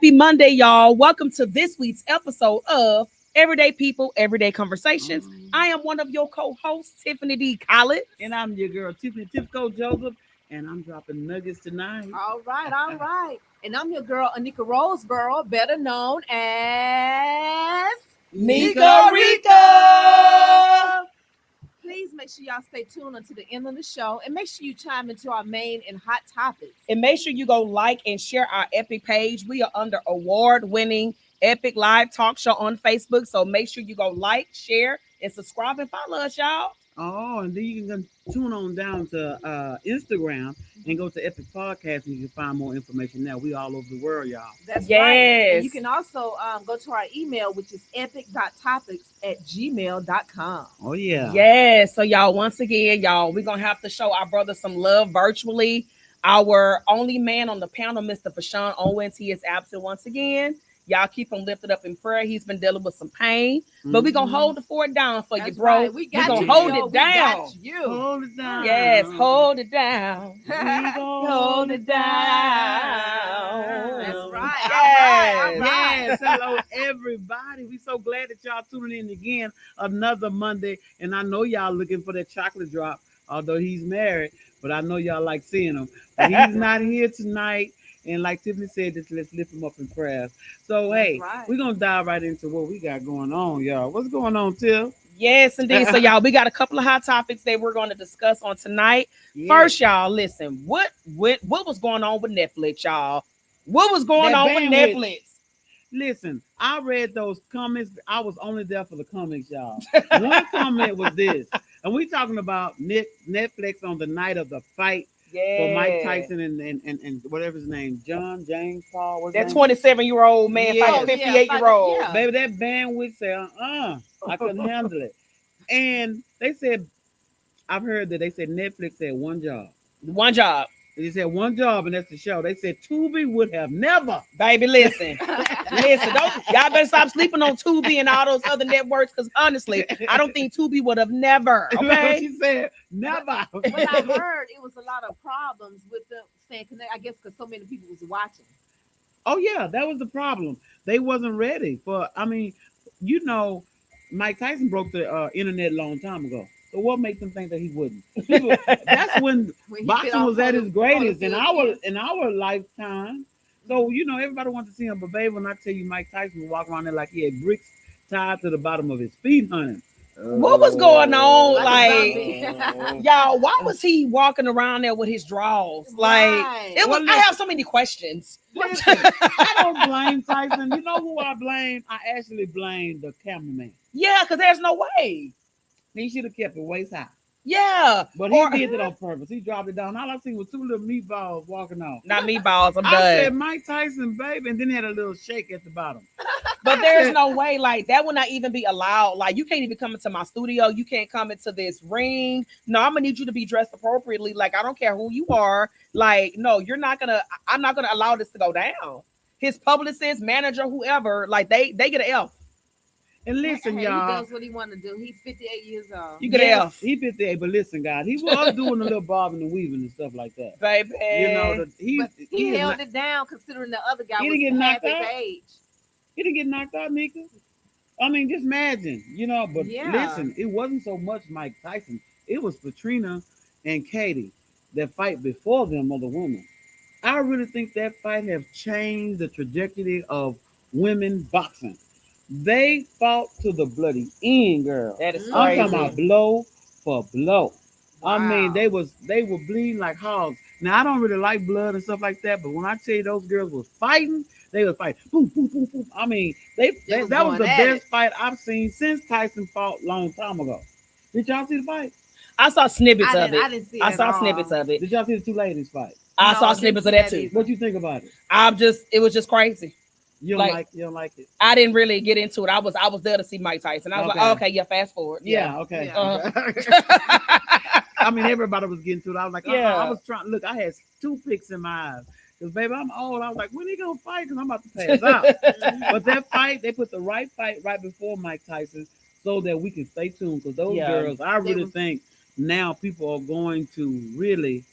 Happy Monday, y'all. Welcome to this week's episode of Everyday People, Everyday Conversations. I am one of your co-hosts, Tiffany D. Collins. And I'm your girl, Tiffany Tifco Joseph, and I'm dropping nuggets tonight. All right. And I'm your girl, Anika Roseboro, better known as Nika Rica. Please make sure y'all stay tuned until the end of the show and make sure you chime into our main and hot topics. And make sure you go like and share our Epic page. We are under award-winning Epic Live Talk Show on Facebook. So make sure you go like, share, and subscribe and follow us, y'all. Oh, and then you can tune on down to Instagram and go to Epic Podcast and you can find more information there. We all over the world, y'all. That's Yes. right. And you can also go to our email, which is epic.topics@gmail.com. Oh, yeah. Yes. So y'all, once again, y'all, we're gonna have to show our brother some love virtually. Our only man on the panel, Mr. Fashawn Owens, he is absent once again. Y'all keep him lifted up in prayer. He's been dealing with some pain, but we're gonna hold the fort down for you, That's bro. right. We got gonna you, hold yo. it down. We got you. Hold it down. Yes, hold it down. We gonna Hold it down. That's right. Yes. All right. Yes, hello everybody. We so glad that y'all tuning in again another Monday. And I know y'all looking for that chocolate drop, although he's married, but I know y'all like seeing him. But he's not here tonight. And like Tiffany said, just let's lift him up in prayers. So hey, right. we're gonna dive right into what we got going on, y'all. What's going on, Tiff? Yes, indeed. So y'all, we got a couple of hot topics that we're going to discuss on tonight. Yeah. First, y'all, listen. What was going on with Netflix, y'all? What was going That on with bandwidth. Netflix? Listen, I read those comments. I was only there for the comments, y'all. One comment was this, and we talking about Netflix on the night of the fight for Mike Tyson and whatever his name, John, James, Paul. What's That his name? 27-year-old man Yeah. fighting 58-year-old. Yeah. Baby, that bandwidth said, I couldn't handle it. And they said, I've heard that they said Netflix had one job. One job. They said one job, and that's the show. They said Tubi would have never. Baby, listen. Listen, y'all better stop sleeping on Tubi and all those other networks, because honestly, I don't think Tubi would have never. Okay. She said never. But I heard it was a lot of problems with them staying connected. I guess because so many people was watching. Oh yeah, that was the problem. They wasn't ready for. I mean, you know, Mike Tyson broke the internet a long time ago. So what makes them think that he wouldn't? That's when When he boxing bit off was at all its the- greatest all in the our field, in our lifetime. So you know, everybody wants to see him. But babe, when I tell you Mike Tyson would walk around there like he had bricks tied to the bottom of his feet, honey. What was going on? Like a Like, zombie. y'all, why was he walking around there with his drawers? Like, Right. it was. Well, I have so many questions. Listen, I don't blame Tyson. You know who I blame? I actually blame the cameraman. Yeah, because there's no way. He should have kept it waist high. Yeah, But he did it on purpose. He dropped it down. All I seen was two little meatballs walking off. not meatballs. I'm I done. said Mike Tyson, baby, and then he had a little shake at the bottom. But there's no way, like, that would not even be allowed. Like, you can't even come into my studio. You can't come into this ring. No, I'm gonna need you to be dressed appropriately. Like, I don't care who you are. Like, no, I'm not gonna allow this to go down. His publicist, manager, whoever, like, they get an F. And listen, Hey, y'all. He does what he want to do. He's 58 years old. You get an F, He 58, but listen, guys, he was doing a little bobbing and weaving and stuff like that. baby. You know, But he did held not- it down considering the other guy He was didn't get half knocked his out? age. he didn't get knocked out, Nika. I mean, just imagine, you know. But Yeah. listen, it wasn't so much Mike Tyson. It was Katrina and Katie that fight before them, other women. I really think that fight have changed the trajectory of women boxing. They fought to the bloody end, girl. That is I'm crazy. talking about blow for blow. I mean, Wow. they were bleeding like hogs. Now I don't really like blood and stuff like that, but when I tell you those girls was fighting, they was fighting. Boom, boom, boom, boom. I mean, that was going the at best it. fight I've seen since Tyson fought long time ago. Did y'all see the fight? I saw snippets I of didn't, it. I didn't see it I at saw all. snippets of it. Did y'all see the two ladies fight? I No, saw I didn't snippets see of that that too. either. What you think about it? It was just crazy. You Like- don't like it? I didn't really get into it. I was there to see Mike Tyson. I was Okay. like, oh, okay, yeah, fast forward. Yeah, okay. Yeah. I mean, everybody was getting to it. I was like, Yeah. I was trying. Look, I had two picks in my eyes. Because, baby, I'm old. I was like, when they going to fight? Because I'm about to pass out. But that fight, they put the right fight right before Mike Tyson so that we can stay tuned. Because those Yeah. girls, I really was- think now people are going to really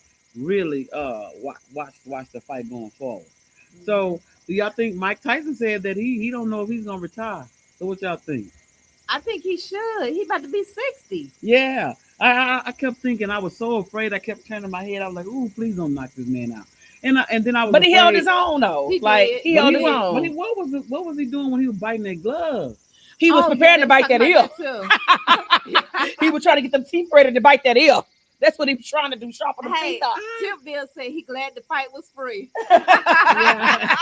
watch the fight going forward. So Do y'all think Mike Tyson said that he don't know if he's gonna retire? So what y'all think? I think he should. He about to be 60. Yeah, I kept thinking. I was so afraid. I kept turning my head. I was like, "Ooh, please don't knock this man out." And then I was. But he held afraid. his own though. He Like did. he But held he his was- but own. what was he doing when he was biting that glove? He was Oh, preparing yeah, to bite they that was ear. talking about that He was trying to get them teeth ready to bite that ear. That's what he was trying to do, sharpen too. them Hey, teeth up. Tip Bill said he glad the fight was free. Yeah.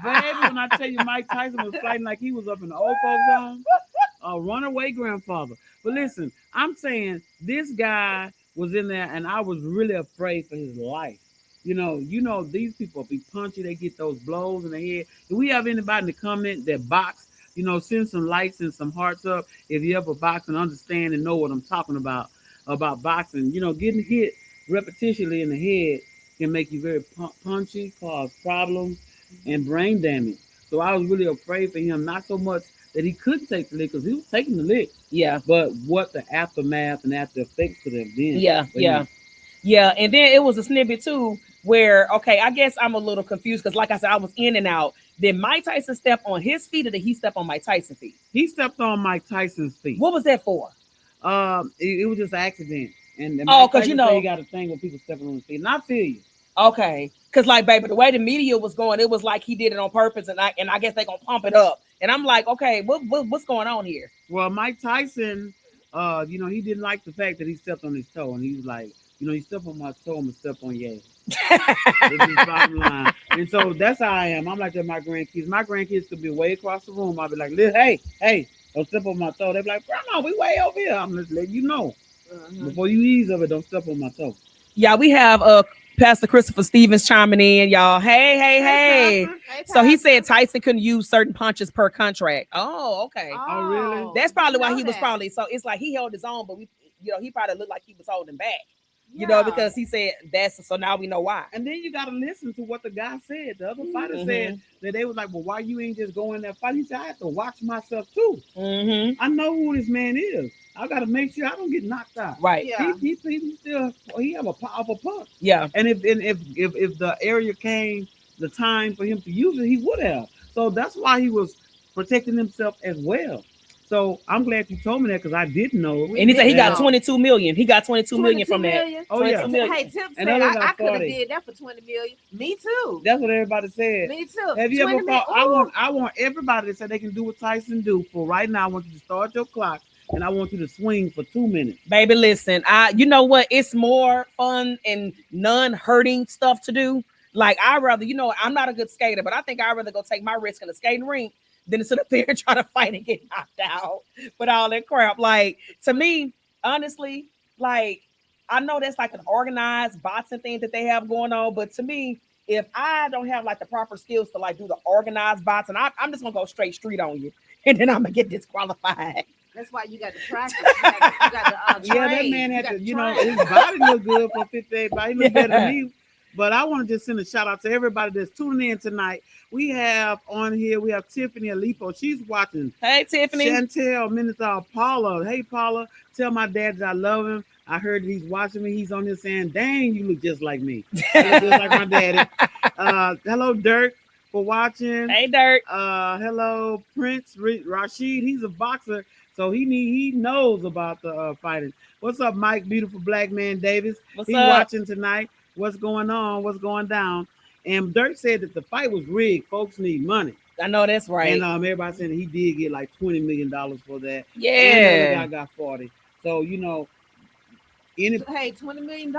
Baby, when I tell you Mike Tyson was fighting like he was up in the old folks' home, a runaway grandfather. But listen, I'm saying this guy was in there, and I was really afraid for his life. These people be punchy. They get those blows in the head. Do we have anybody in the comment that box? Send some lights and some hearts up if you ever box and understand and know what I'm talking about boxing. Getting hit repetitionally in the head can make you very punchy, cause problems, and brain damage. So I was really afraid for him, not so much that he couldn't take the lick, because he was taking the lick, Yeah, but what the aftermath and after effects could have been. yeah, for yeah, him. yeah. And then it was a snippet too where, okay, I guess I'm a little confused because, like I said, I was in and out. Did Mike Tyson step on his feet or did he step on Mike Tyson's feet? He stepped on Mike Tyson's feet. What was that for? It was just an accident. And Mike 'cause Tyson said he got a thing with people stepping on his feet. And I feel you. Okay, because like, baby, the way the media was going, it was like he did it on purpose, and I guess they gonna pump it up. And I'm like, okay, what's going on here? Well, Mike Tyson, he didn't like the fact that he stepped on his toe, and he was like, you step on my toe, I'm gonna step on yours. It's his bottom line. And so that's how I am. I'm like that with my grandkids. My grandkids could be way across the room. I'll be like, hey, don't step on my toe. They'll be like, Grandma, we way over here. I'm just letting you know. Before you ease of it, don't step on my toe. Yeah, we have Pastor Christopher Stevens chiming in, y'all. Hey. So he said Tyson couldn't use certain punches per contract. Oh, okay. Oh, really? That's probably why know he was that. probably, so it's like he held his own, but he probably looked like he was holding back. Yeah. Because he said so now we know why. And then you got to listen to what the guy said. The other fighter Mhm. said that they was like, well, why you ain't just go in there fight? He said, I have to watch myself too. Mm-hmm. I know who this man is. I got to make sure I don't get knocked out. Right. Yeah. He have a powerful punch. Yeah. And if the area came the time for him to use it, he would have. So that's why he was protecting himself as well. So I'm glad you told me that, because I didn't know. And he said he got Yeah. 22 million. He got 22 million from that. million? Oh, yeah. 22 million. Hey, Tip said And others I got could have 40. did that for 20 million. Me too. That's what everybody said. Me too. Have you ever 20 fought? million. I want everybody to say they can do what Tyson do. For right now, I want you to start your clock, and I want you to swing for 2 minutes. Baby, listen, you know what? It's more fun and non-hurting stuff to do. Like, I'd rather, I'm not a good skater, but I think I'd rather go take my risk in a skating rink than to sit up there and try to fight and get knocked out with all that crap. Like, to me, honestly, like, I know that's like an organized boxing thing that they have going on, but to me, if I don't have like the proper skills to like do the organized boxing, I'm just gonna go straight street on you, and then I'm gonna get disqualified. That's why you got to practice. You got to Yeah, that train. man had got to, train. his body looked good for 58, but he looked better Yeah. than me. But I want to just send a shout out to everybody that's tuning in tonight. We have Tiffany Alipo. She's watching. Hey, Tiffany. Chantel, Minister Paula. Hey, Paula, tell my dad that I love him. I heard that he's watching me. He's on this saying, dang, you look just like me. I look just like my daddy. Hello, Dirk, for watching. Hey, Dirk. Hello, Prince Rashid. He's a boxer, so he knows about the fighting. What's up, Mike? Beautiful black man Davis. What's He's up? watching tonight. What's going on? What's going down? And Dirk said that the fight was rigged. Folks need money. I know that's right. And everybody saying that he did get like $20 million for that. And the Yeah. other guy got 40. So Hey, $20 million.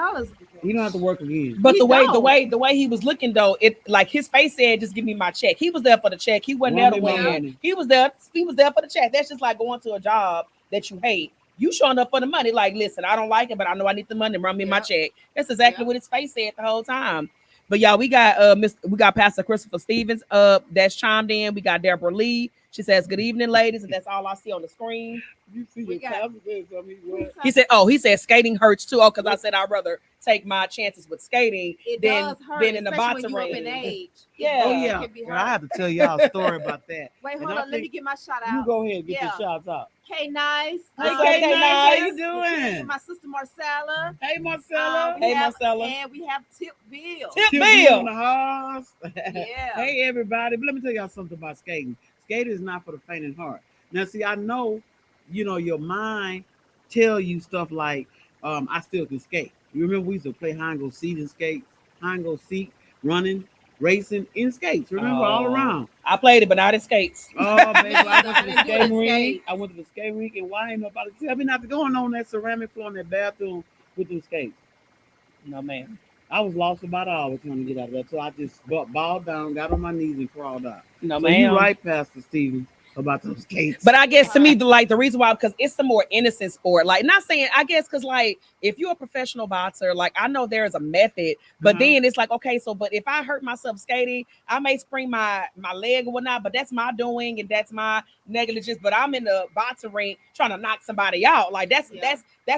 he don't have to work again. But He the don't. way he was looking though, it like his face said, "Just give me my check." He was there for the check. He wasn't there to Run me my win. money. He was there for the check. That's just like going to a job that you hate. You showing up for the money. Like, listen, I don't like it, but I know I need the money. Run me my Yeah. check. That's exactly Yeah. what his face said the whole time. But y'all, we got Pastor Christopher Stevens that's chimed in. We got Deborah Lee. She says, "Good evening, ladies," and that's all I see on the screen. You see We the got- consequences of me. What? He said skating hurts too. Oh, because I said I'd rather take my chances with skating It than does hurt, than in the especially boxing when you up in ring. age. Yeah. Oh It yeah, can be but I hurt. have to tell y'all a story about that. Wait, And hold I on. Let me think- get my shout out. You go ahead and get Yeah. your shots out. K Nice. Hey, Hey, K Nice, how you Nice. doing? My sister Marcella. Hey, Marcella. We Hey, have- Marcella. And we have Tip Bill. Tip Tip Bill. in the house. Yeah. Hey, everybody. But let me tell y'all something about skating. Skating is not for the faint of heart. Now, see, I know, your mind tell you stuff like, I still can skate. You remember we used to play hide and go seek and skate, hide and go seek, running, racing in skates. Remember all Oh. around. I played it, but not in skates. Oh, baby, I went to I the didn't do skate the rink. skates. I went to the skate rink, and why ain't nobody tell me not to go on that ceramic floor in that bathroom with them skates? No, man. I was lost about an hour trying to get out of that, so I just bowed down, got on my knees, and crawled out. No, So man. you right, Pastor Steven, about those skates. But I guess to me, the reason why, because it's a more innocent sport. Like, not saying, I guess, because like if you're a professional boxer, like I know there is a method, but then it's like, okay, so but if I hurt myself skating, I may sprain my leg or whatnot, but that's my doing and that's my negligence. But I'm in the boxing ring trying to knock somebody out. Like that's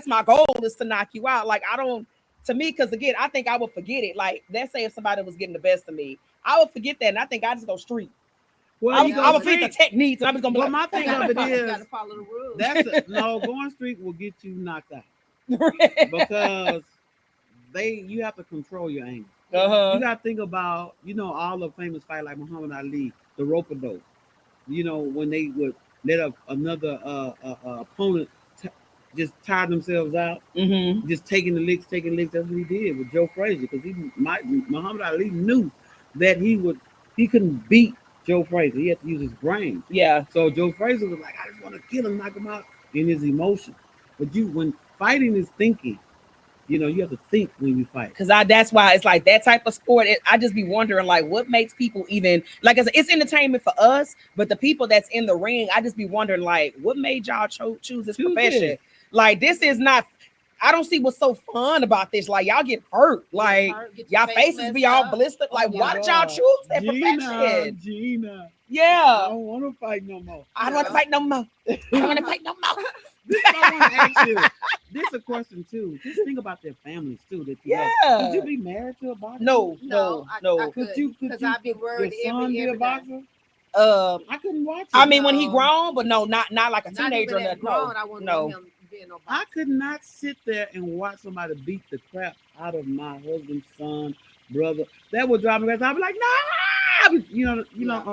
my goal is to knock you out. Like I don't, to me, because again, I think I would forget it. Like let's say if somebody was getting the best of me, I would forget that, and I think I just go street. well, I would forget the techniques, and I'm just gonna be Well, like, my thing of it You is, gotta follow the rules. no, going street will get you knocked out because you have to control your anger. uh-huh. You got to think about, all the famous fight like Muhammad Ali, the rope-a-dope. When they would let another opponent just tire themselves out, Mm-hmm. just taking licks. That's what he did with Joe Frazier because Muhammad Ali knew that he couldn't beat Joe Frazier. He had to use his brain. Yeah. So Joe Frazier was like, I just want to kill him, knock him out in his emotion. But when fighting is thinking, you have to think when you fight. Because that's why it's like that type of sport. I just be wondering, like, what makes people even like I said, it's entertainment for us, but the people that's in the ring, I just be wondering, like, what made y'all choose this profession? Like, this is not. I don't see what's so fun about this. Like, y'all get hurt. Like, Get your y'all face faces messed be all up. blistered. Like, Oh my why did y'all God. choose that profession? Gina, I Yeah. don't want to fight no more. I don't want to fight no more. I don't want to fight no more. This is what I want to ask you. This is a question too. Just think about their families too. That you have. Yeah. Would you be married to a boxer? No. I Could you? because I'd be Your worried son be a every day. boxer? I couldn't watch it. I mean, when he No. grown, but no, not like a Not teenager. even Or that nothing. grown, I wouldn't No. want him being no I boxer. could not sit there and watch somebody beat the crap out of my husband's son, brother. That would drive me crazy. I'd be like, nah, I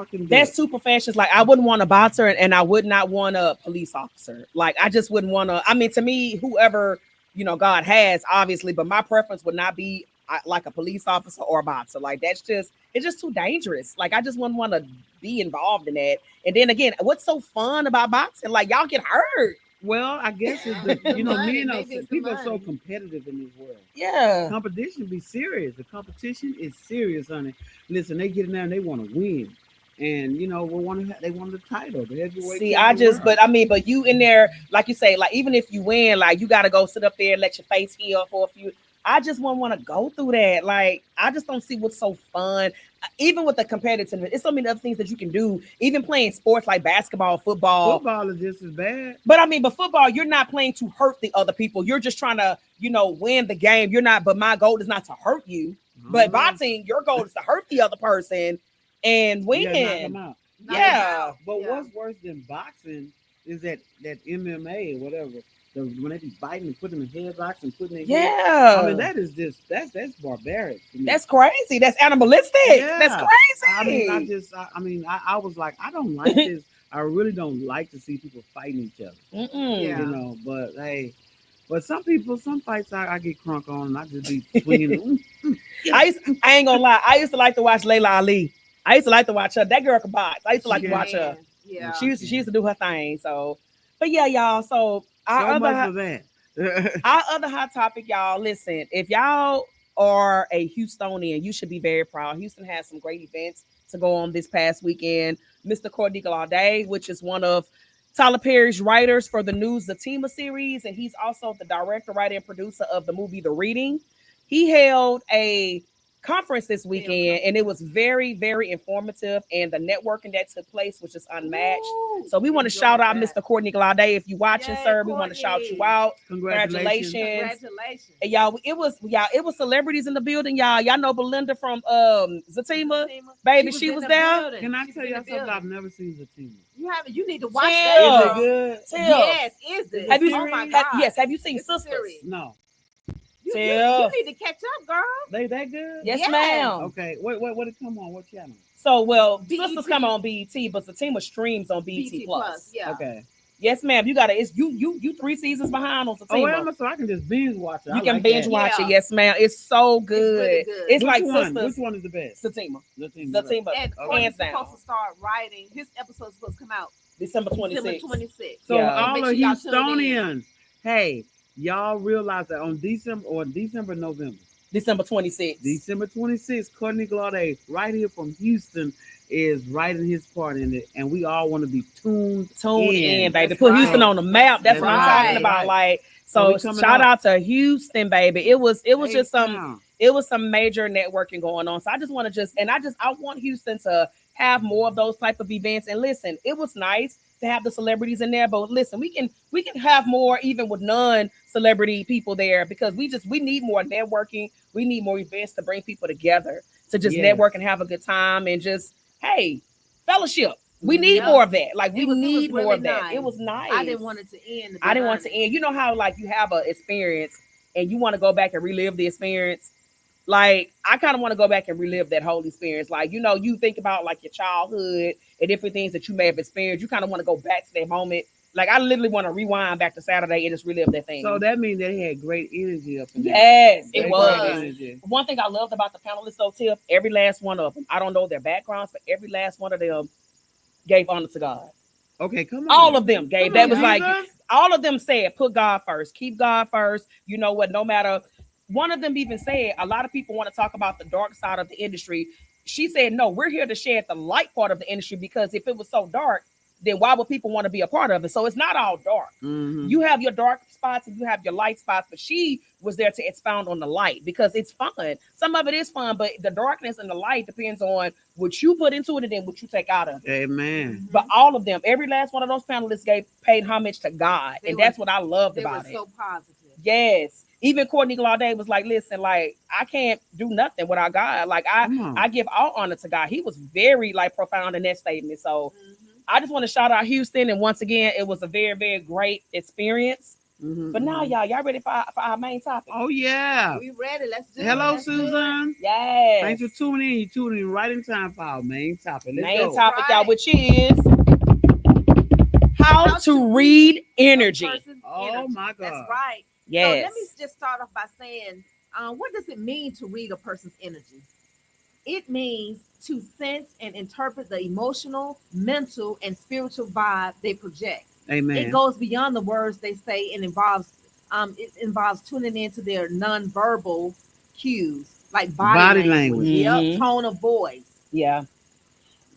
can do That's it. two professions. Like I wouldn't want a boxer and I would not want a police officer. Like I just wouldn't want to. I mean, to me, whoever God has, obviously, but my preference would not be like a police officer or a boxer. Like it's just too dangerous. Like I just wouldn't want to be involved in that. And then again, what's so fun about boxing? Like y'all get hurt. Well, I guess it's The money, men are maybe it's the people are so money. competitive in this world. Yeah. Competition be serious. The competition is serious, honey. Listen, they get in there and they want to win, and they want the title, the heavyweight. See, champion world. but you in there, like you say, like even if you win, like you got to go sit up there and let your face heal for a few. I just wouldn't want to go through that. Like, I just don't see what's so fun. Even with the competitiveness, it's so many other things that you can do. Even playing sports like basketball, football. Football is just as bad. But I mean, but football, you're not playing to hurt the other people. You're just trying to, win the game. You're not. But my goal is not to hurt you. But boxing, your goal is to hurt the other person and win. Yeah, knock 'em out. Knock Yeah. him out. But Yeah. what's worse than boxing is that MMA or whatever. When they be biting and putting them in headlocks and putting their Yeah. I mean, that is just that's barbaric. to me. That's crazy. That's animalistic. Yeah. That's crazy. I was like, I don't like this. I really don't like to see people fighting each other. Mm-mm. Yeah. But hey, but some fights I get crunk on and I just be swinging. I ain't gonna lie. I used to like to watch Layla Ali. I used to like to watch her. That girl could box. I used to like to watch her. Yeah. She used to do her thing. So, but yeah, y'all. So So much for that. our other hot topic, y'all. Listen, if y'all are a Houstonian, you should be very proud. Houston has some great events to go on this past weekend. Mr. Cordy Galladay, which is one of Tyler Perry's writers for the News the Tima series, and he's also the director, writer, and producer of the movie The Reading. He held a conference this weekend, and it was very, very informative. And the networking that took place was just unmatched. Ooh, So we want to enjoyed shout out that. Mr. Courtney Glade. If you watching, Yay, sir, we want to shout you Courtney. out. Congratulations. Congratulations. And y'all, it was celebrities in the building, y'all. Y'all know Belinda from Zatima. Baby, she was in the there. building. Can I She tell was in y'all the something? building. I've never seen Zatima. You haven't. You need to watch Tell. that. Is it girl. good? Tell. Yes, is it? Have you? Oh my ha- God. yes. Have you seen It's a Sisters? series. No. You Tell. need to catch up, girl. They that good? Yes, Yes. ma'am. Okay. What it come on? What channel? So, well, BET. Sisters come on BET, but Zatima streams on BET Plus. Yeah. Okay. Yes, ma'am. You gotta. It's you 3 seasons behind on Oh, Zatima. well, so I can just binge watch it. You I can like binge that. watch Yeah. it. Yes, ma'am. It's so good. really good. It's Which like one? Sisters. Which one is the best? Zatima. Zatima. Zatima. And Okay. Courtney's Hands down. supposed to start writing. His episode's supposed to come out December December 26th. 26th. So Yeah. all Make of sure y'all tune in. Houstonians, hey, y'all realize that on December, November, December 26th. December 26th, Courtney Glade, right here from Houston, is writing his part in it, and we all want to be tuned Tune in, baby. That's Put right. Houston on the map. That's That's what I'm right. talking about. Right. Like, So so we coming shout up. out to Houston, baby. It was just some H-Town. it was some major networking going on. So I just want to I want Houston to have more of those type of events. And listen, it was nice to have the celebrities in there, but listen, we can have more even with non-celebrity people there, because we need more networking. We need more events to bring people together to just Yes. network and have a good time and just, hey, fellowship. We need Yeah. more of that. Like, we It was need more really of that. nice. It was nice. I didn't want it to end. I didn't want to end. You know how, like, you have an experience and you want to go back and relive the experience? Like, I kind of want to go back and relive that whole experience. Like, you think about, like, your childhood and different things that you may have experienced. You kind of want to go back to that moment. Like, I literally want to rewind back to Saturday and just relive that thing. So that means they had great energy up in there. Yes, It it Great was. energy. One thing I loved about the panelists, though, Tiff, every last one of them, I don't know their backgrounds, but every last one of them gave honor to God. Okay, come on. All of them gave. Come That on, was like, Jesus. all of them said, put God first, keep God first. You know what? No matter. One of them even said, a lot of people want to talk about the dark side of the industry. She said, no, we're here to shed the light part of the industry, because if it was so dark, then why would people want to be a part of it? So it's not all dark. Mhm. You have your dark spots and you have your light spots, but she was there to expound on the light because it's fun. Some of it is fun, but the darkness and the light depends on what you put into it and then what you take out of it. Amen. But all of them, every last one of those panelists paid homage to God, They and were- that's what I loved They were about it. so positive. Yes. Even Courtney Glade was like, listen, like, I can't do nothing without God. Like, Come on. I give all honor to God. He was very, like, profound in that statement. So Mhm. I just want to shout out Houston. And once again, it was a very, very great experience. Mhm, But now, mhm. y'all ready for our main topic? Oh yeah. We ready. Let's do it. Hello, Let's do it. Susan. Yes. Thanks for tuning in. You tuning in right in time for our main topic. Let's Main go. topic, y'all, Right. which is how to read energy. Person's Oh, energy. my God. That's right. Yes. So let me just start off by saying, what does it mean to read a person's energy? It means to sense and interpret the emotional, mental, and spiritual vibe they project. Amen. It goes beyond the words they say and involves tuning into their nonverbal cues like body, Body language. Yep, Mhm. tone of voice. Yeah.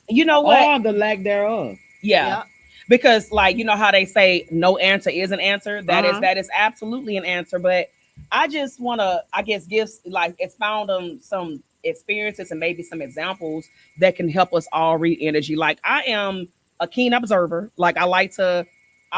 You know what? Or the lack thereof. Yeah. Yep. Because, like, you know how they say no answer is an answer. Uh-huh. That is absolutely an answer. But I just want to, I guess, expound on some experiences and maybe some examples that can help us all read energy. Like, I am a keen observer. Like, I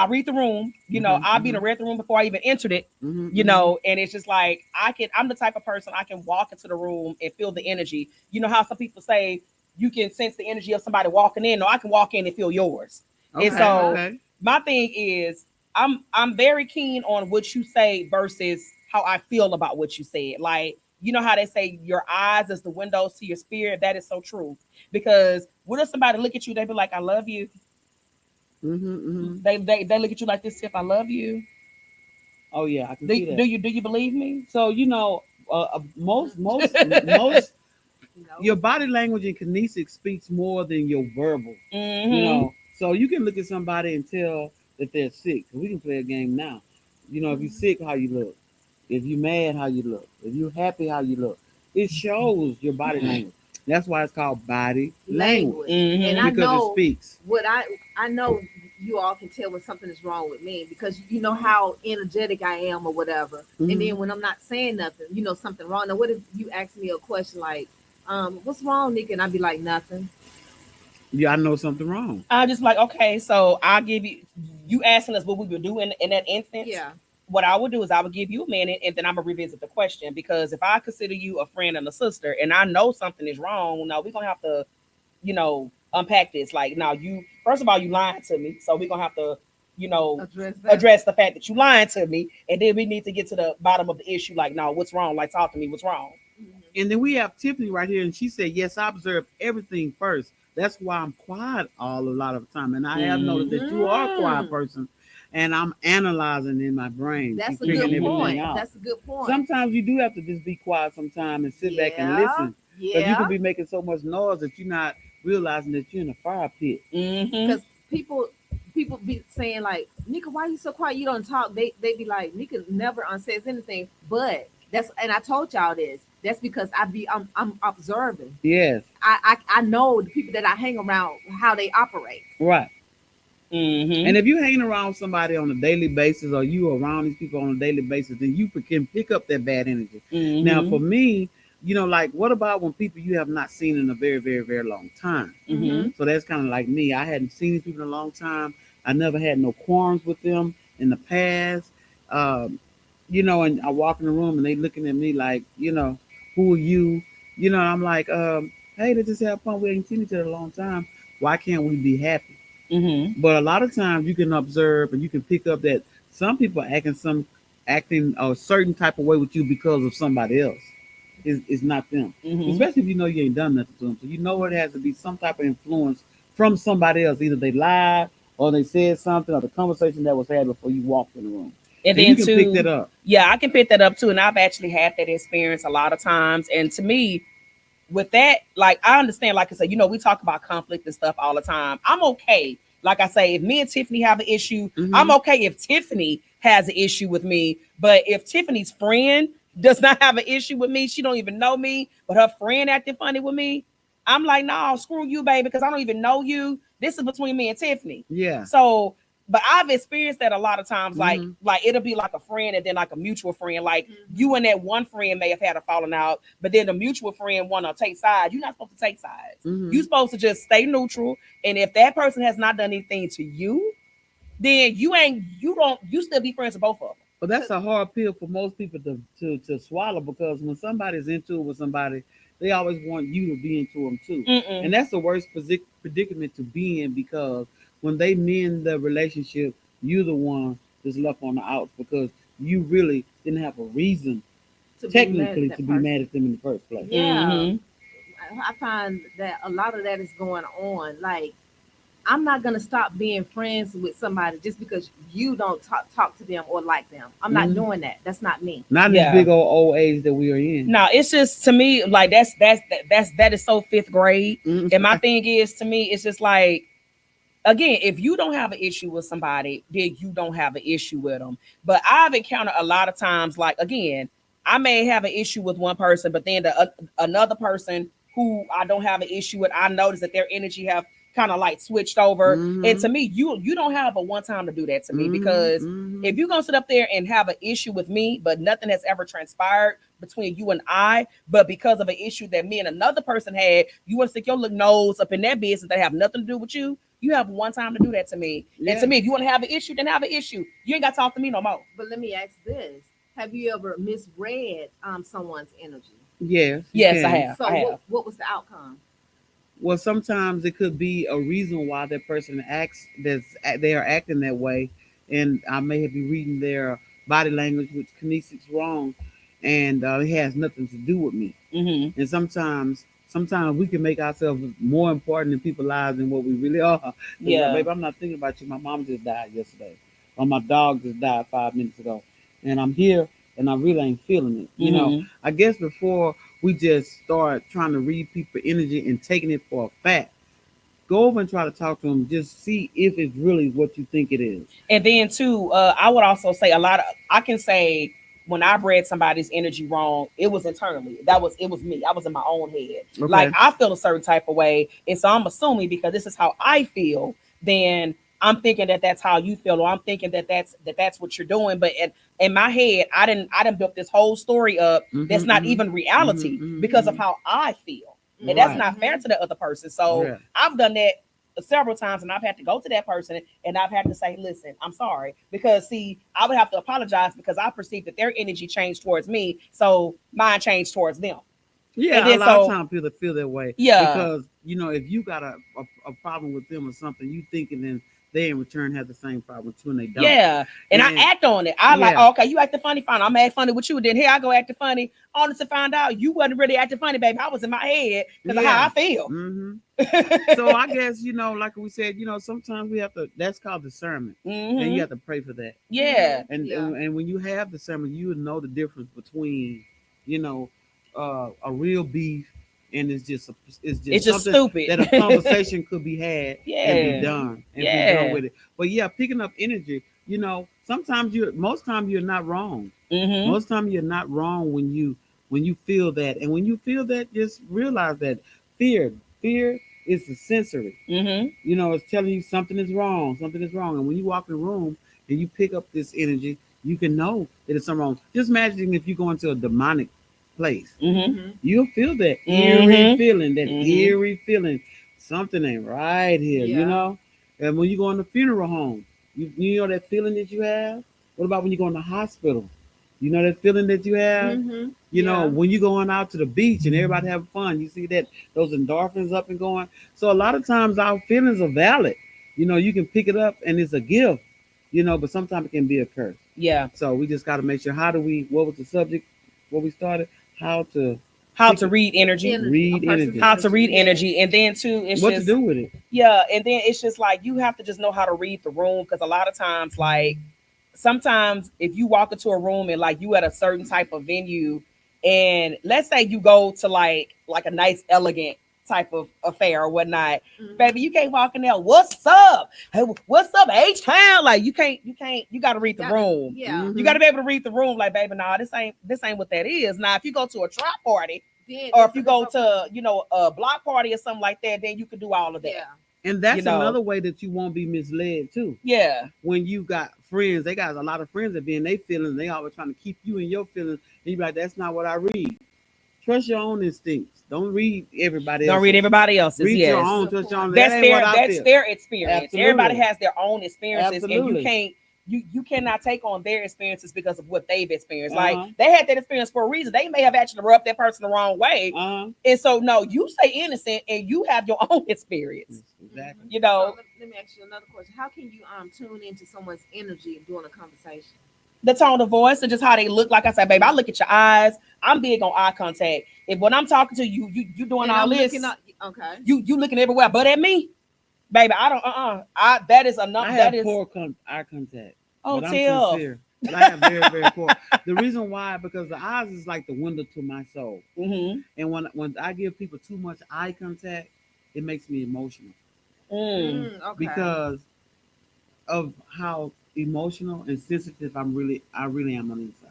read the room. You know, Mhm, I've been read the room before I even entered it. Mhm, You mhm. know, and it's just like I'm the type of person, I can walk into the room and feel the energy. You know how some people say you can sense the energy of somebody walking in. No, I can walk in and feel yours. Okay, And so okay. my thing is I'm very keen on what you say versus how I feel about what you said. Like, you know how they say your eyes is the windows to your spirit. That is so true. Because what if somebody look at you, they be like, I love you. Mhm, mhm. They look at you like this, if I love you. Oh yeah, I can see that. Do you believe me? So most You know? your body language and kinesics speaks more than your verbal. Mhm. You know, so you can look at somebody and tell that they're sick. We can play a game now. You know, if you're sick, how you look. If you're mad, how you look. If you're happy, how you look. It shows your body language. That's why it's called body language. Mhm. And I Because know it speaks. what I know you all can tell when something is wrong with me because you know how energetic I am or whatever. And Mhm. then when I'm not saying nothing, you know something wrong. Now, what if you ask me a question like, "What's wrong, Nick?" And I'd be like, "Nothing." Yeah, I know something wrong. I'm just like, okay, so I'll give you asking us what we would do in that instance. Yeah. What I would do is I would give you a minute and then I'm gonna revisit the question because if I consider you a friend and a sister and I know something is wrong, now we're gonna have to, unpack this. Like now you first of all you lying to me, so we're gonna have to, Address that. address the fact that you lying to me, and then we need to get to the bottom of the issue. Like, no, what's wrong? Like, talk to me. What's wrong? Mhm. And then we have Tiffany right here, and she said, "Yes, I observe everything first. That's why I'm quiet a lot of the time. And I have noticed that you are a quiet person, and I'm analyzing in my brain. That's She's a figuring good everything point. out. That's a good point. Sometimes you do have to just be quiet sometimes and sit back and Yeah. listen. Because you Yeah. could be making so much noise that you're not realizing that you're in a fire pit. Mm-hmm. Because people be saying like, "Nika, why you so quiet? You don't talk." They be like, "Nika never says anything." But that's and I told y'all this. That's because I'm observing. Yes, I know the people that I hang around how they operate. right. Mm-hmm. And if you hang around somebody on a daily basis or you around these people on a daily basis, then you can pick up that bad energy. Mm-hmm. Now, for me, like what about when people you have not seen in a very, very, very long time? Mm-hmm. So that's kind of like me. I hadn't seen these people in a long time. I never had no qualms with them in the past. Um, and I walk in the room and they looking at me like, who are you? I'm like, hey, let's just have fun. We ain't seen each other in a long time. Why can't we be happy? Mm-hmm. But a lot of times you can observe and you can pick up that some people are acting a certain type of way with you because of somebody else. It's not them. Mm-hmm. Especially if you know you ain't done nothing to them. So you know it has to be some type of influence from somebody else. Either they lied or they said something or the conversation that was had before you walked in the room. And And then you can pick that up. yeah, I can pick that up too. And I've actually had that experience a lot of times. And to me, with that, like I understand, like I said, we talk about conflict and stuff all the time. I'm okay. Like I say, if me and Tiffany have an issue, I'm okay if Tiffany has an issue with me. But if Tiffany's friend does not have an issue with me, she don't even know me, but her friend acting funny with me, I'm like, no, screw you, baby, because I don't even know you. This is between me and Tiffany. Yeah. So, but I've experienced that a lot of times. Like Mhm. it'll be like a friend and then like a mutual friend. Like Mhm. you and that one friend may have had a falling out, but then the mutual friend want to take sides. You're not supposed to take sides. Mhm. You're supposed to just stay neutral. And if that person has not done anything to you, then you still be friends with both of them. But that's a hard pill for most people to swallow because when somebody's into it with somebody, they always want you to be into them too. Mm-mm. And that's the worst predicament to be in because when they mend the relationship, you're the one that's left on the outs because you really didn't have a reason, technically, to be mad at them in the first place. Yeah. Mhm. I find that a lot of that is going on. Like, I'm not gonna stop being friends with somebody just because you don't talk to them or like them. I'm not Mhm. doing that. That's not me. Not in Yeah. this big old age that we are in. No, it's just to me like that is so fifth grade. Mhm. And my thing is to me, it's just like again, if you don't have an issue with somebody, then you don't have an issue with them. But I've encountered a lot of times, like again, I may have an issue with one person, but then another person who I don't have an issue with, I notice that their energy have kind of like switched over. Mhm. And to me, you don't have a one time to do that to me Mhm. because Mhm. if you're gonna sit up there and have an issue with me, but nothing has ever transpired between you and I, but because of an issue that me and another person had, you want to stick your little nose up in that business that have nothing to do with you. You have one time to do that to me. Yeah. And to me, if you want to have an issue, then have an issue. You ain't got to talk to me no more. But let me ask this: have you ever misread someone's energy? Yes. Yes, I have. So I have. what was the outcome? Well, sometimes it could be a reason why that person acts they are acting that way, and I may be reading their body language, which kinesics wrong, and it has nothing to do with me. Mm-hmm. And sometimes we can make ourselves more important in people's lives than what we really are. Yeah. Baby, I'm not thinking about you. My mom just died yesterday, or my dog just died 5 minutes ago, and I'm here and I really ain't feeling it. Mhm. I guess before we just start trying to read people energy and taking it for a fact, go over and try to talk to them. Just see if it's really what you think it is. And then too, I would also say I can say when I read somebody's energy wrong, it was internally. It was me. I was in my own head. Okay. Like I feel a certain type of way. And so I'm assuming because this is how I feel, then I'm thinking that that's how you feel, or I'm thinking that that's what you're doing. But in my head, I didn't built this whole story up that's not even reality because of how I feel. And that's not fair to the other person. So I've done that several times, and I've had to go to that person and I've had to say, listen, I'm sorry. Because see, I would have to apologize because I perceived that their energy changed towards me. So mine changed towards them. Yeah, And then a lot of times people feel that way. Yeah. Because, you know, if you got a problem with them or something, you thinking then they in return have the same problem with you and they don't. Yeah. And I act on it. I like, oh, okay, you acting funny, fine. I'm acting funny with you. Then here I go acting funny. Only to find out you wasn't really acting funny, baby. I was in my head because of how I feel. So I guess, you know, like we said, you know, sometimes we have to, that's called discernment. And you have to pray for that. Yeah. And when you have discernment, you would know the difference between, you know, a real beef and it's just stupid that a conversation could be had and be done and be done with it. But yeah, picking up energy, you know, most times you're not wrong. Most times you're not wrong when you feel that. And when you feel that, just realize that fear is the sensory. You know, it's telling you something is wrong. And when you walk in the room and you pick up this energy, you can know that it's something wrong. Just imagine if you go into a demonic place, you'll feel that eerie feeling, eerie feeling. Something ain't right here, you know. And when you go in the funeral home, you know that feeling that you have. What about when you go in the hospital? You know that feeling that you have. You know, when you going out to the beach and everybody having fun, you see that those endorphins up and going. So a lot of times our feelings are valid. You know, you can pick it up and it's a gift. You know, but sometimes it can be a curse. Yeah. So we just got to make sure. What was the subject? What we started? How to read energy. How to read energy. And then too, it's what to do with it. Yeah. And then it's just like you have to just know how to read the room, because a lot of times, like sometimes if you walk into a room and like you at a certain type of venue, and let's say you go to like a nice elegant type of affair or whatnot, baby, you can't walk in there. What's up? Hey, what's up, H-Town? Like you got to read the room. Yeah. You got to be able to read the room. Like, baby, nah, this ain't what that is. Now, if you go to a trap party, or if you go to, you know, a block party or something like that, then you can do all of that. Yeah. And that's another way that you won't be misled too. Yeah. When you got friends, they got a lot of friends that be in their feelings, they always trying to keep you in your feelings. And you be like, that's not what I read. Trust your own instincts. Don't read everybody else's. Don't read everybody else's. Read your own. Trust your own. That's their experience. Absolutely. Everybody has their own experiences. Absolutely. And you cannot take on their experiences because of what they've experienced. Like they had that experience for a reason. They may have actually rubbed that person the wrong way. And so no, you stay innocent and you have your own experience. Exactly. You know. So let me ask you another question. How can you tune into someone's energy during a conversation? The tone of voice and just how they look. Like I said, baby, I look at your eyes. I'm big on eye contact. If when I'm talking to you, you doing all this, okay, you looking everywhere but at me, baby. I don't. That is enough. I have that is poor eye contact. Oh, but tell. I'm sincere. But I have very, very poor. The reason why, because the eyes is like the window to my soul. And when I give people too much eye contact, it makes me emotional. Okay. Because of how emotional and sensitive I really am on the inside.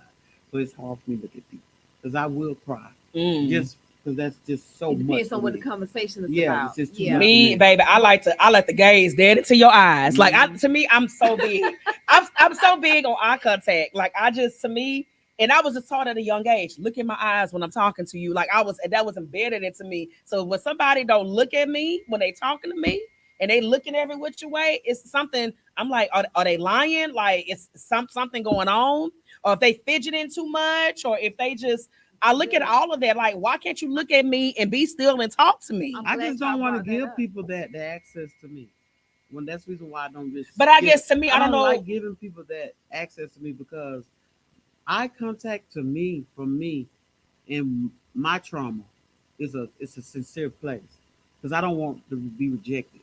So it's hard for me to look at people because I will cry. Just because that's just so much. It depends on what the conversation is about. It's just too much me, baby, I like the gaze dead into your eyes. Like to me, I'm so big. I'm so big on eye contact. Like to me, and I was just taught at a young age, look in my eyes when I'm talking to you. Like that was embedded into me. So when somebody don't look at me when they talking to me and they looking every which way, it's something. I'm like, are they lying? Like it's something going on, or if they fidgeting too much, or if they just. I look at all of that. Like, why can't you look at me and be still and talk to me? I just don't want to give people that the access to me. When that's the reason why I don't just. But I guess to me, I don't know. Like giving people that access to me because eye contact to me, from me, and my trauma is a sincere place because I don't want to be rejected.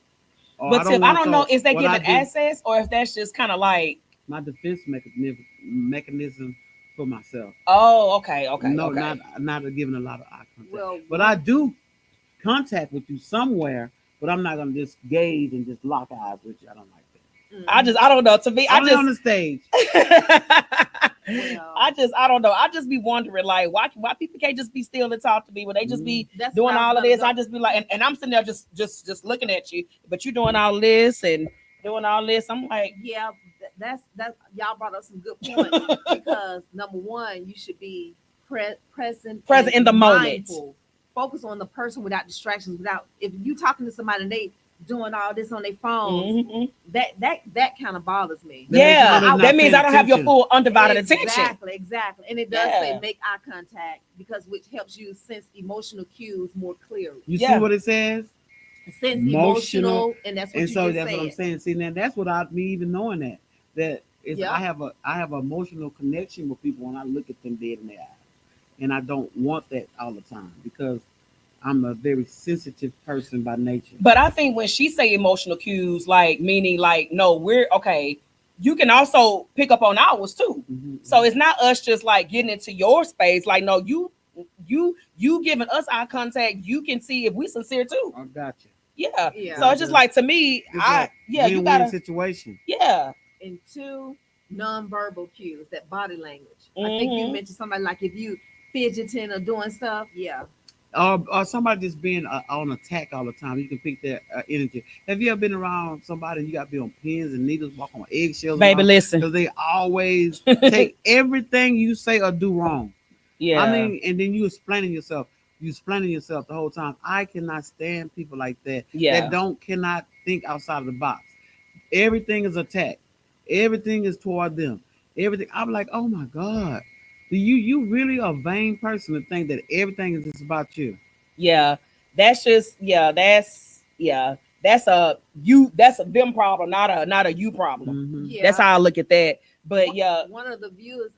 But I don't know if they give it access or if that's just kind of like my defense mechanism for myself. Oh, okay. No, okay. not giving a lot of eye contact. But I do contact with you somewhere, but I'm not gonna just gaze and just lock eyes with you. I don't like that. I don't know. To me, only on the stage. I don't know. I just be wondering, like, why people can't just be still and talk to me when they just be doing all of this. I just be like, and I'm sitting there just looking at you, but you doing all this and doing all this. I'm like, Yeah, that's y'all brought up some good points because number one, you should be present Present in and the moment. mindful. Focus on the person without distractions. Without if you talking to somebody and they doing all this on their phones, mhm. that kind of bothers me. That lets you know Yeah, they're not that means I paying don't have your attention. full undivided attention. Exactly. And it does Yeah. say make eye contact because which helps you sense emotional cues more clearly. You Yeah. see what it says? Sense Emotional. emotional, and that's what And you so just that's said. what I'm saying. See, now that's without me even knowing that is Yeah. I have an emotional connection with people when I look at them dead in their eyes, and I don't want that all the time because I'm a very sensitive person by nature. But I think when she say emotional cues, like meaning like, no, we're okay. You can also pick up on ours too. Mhm. So it's not us just like getting into your space. Like, no, you giving us eye contact. You can see if we sincere too. I got you. Yeah. Yeah. So it's just like to me, It's a you win-win gotta, situation. yeah. And two, nonverbal cues, that body language. I think you Mhm. mentioned somebody like if you fidgeting or doing stuff, yeah. Or somebody just being on attack all the time. You can pick their energy. Have you ever been around somebody and you got to be on pins and needles, walk on eggshells? Baby, listen. Because they always take everything you say or do wrong. Yeah. I mean, and then you explaining yourself. You explaining yourself the whole time. I cannot stand people like that. Yeah. That cannot think outside of the box. Everything is attack. Everything is toward them. Everything. I'm like, oh my God. You really a vain person to think that everything is just about you. Yeah. That's just that's a them problem, not a you problem. Mhm. Yeah. That's how I look at that. But yeah, One of the viewers,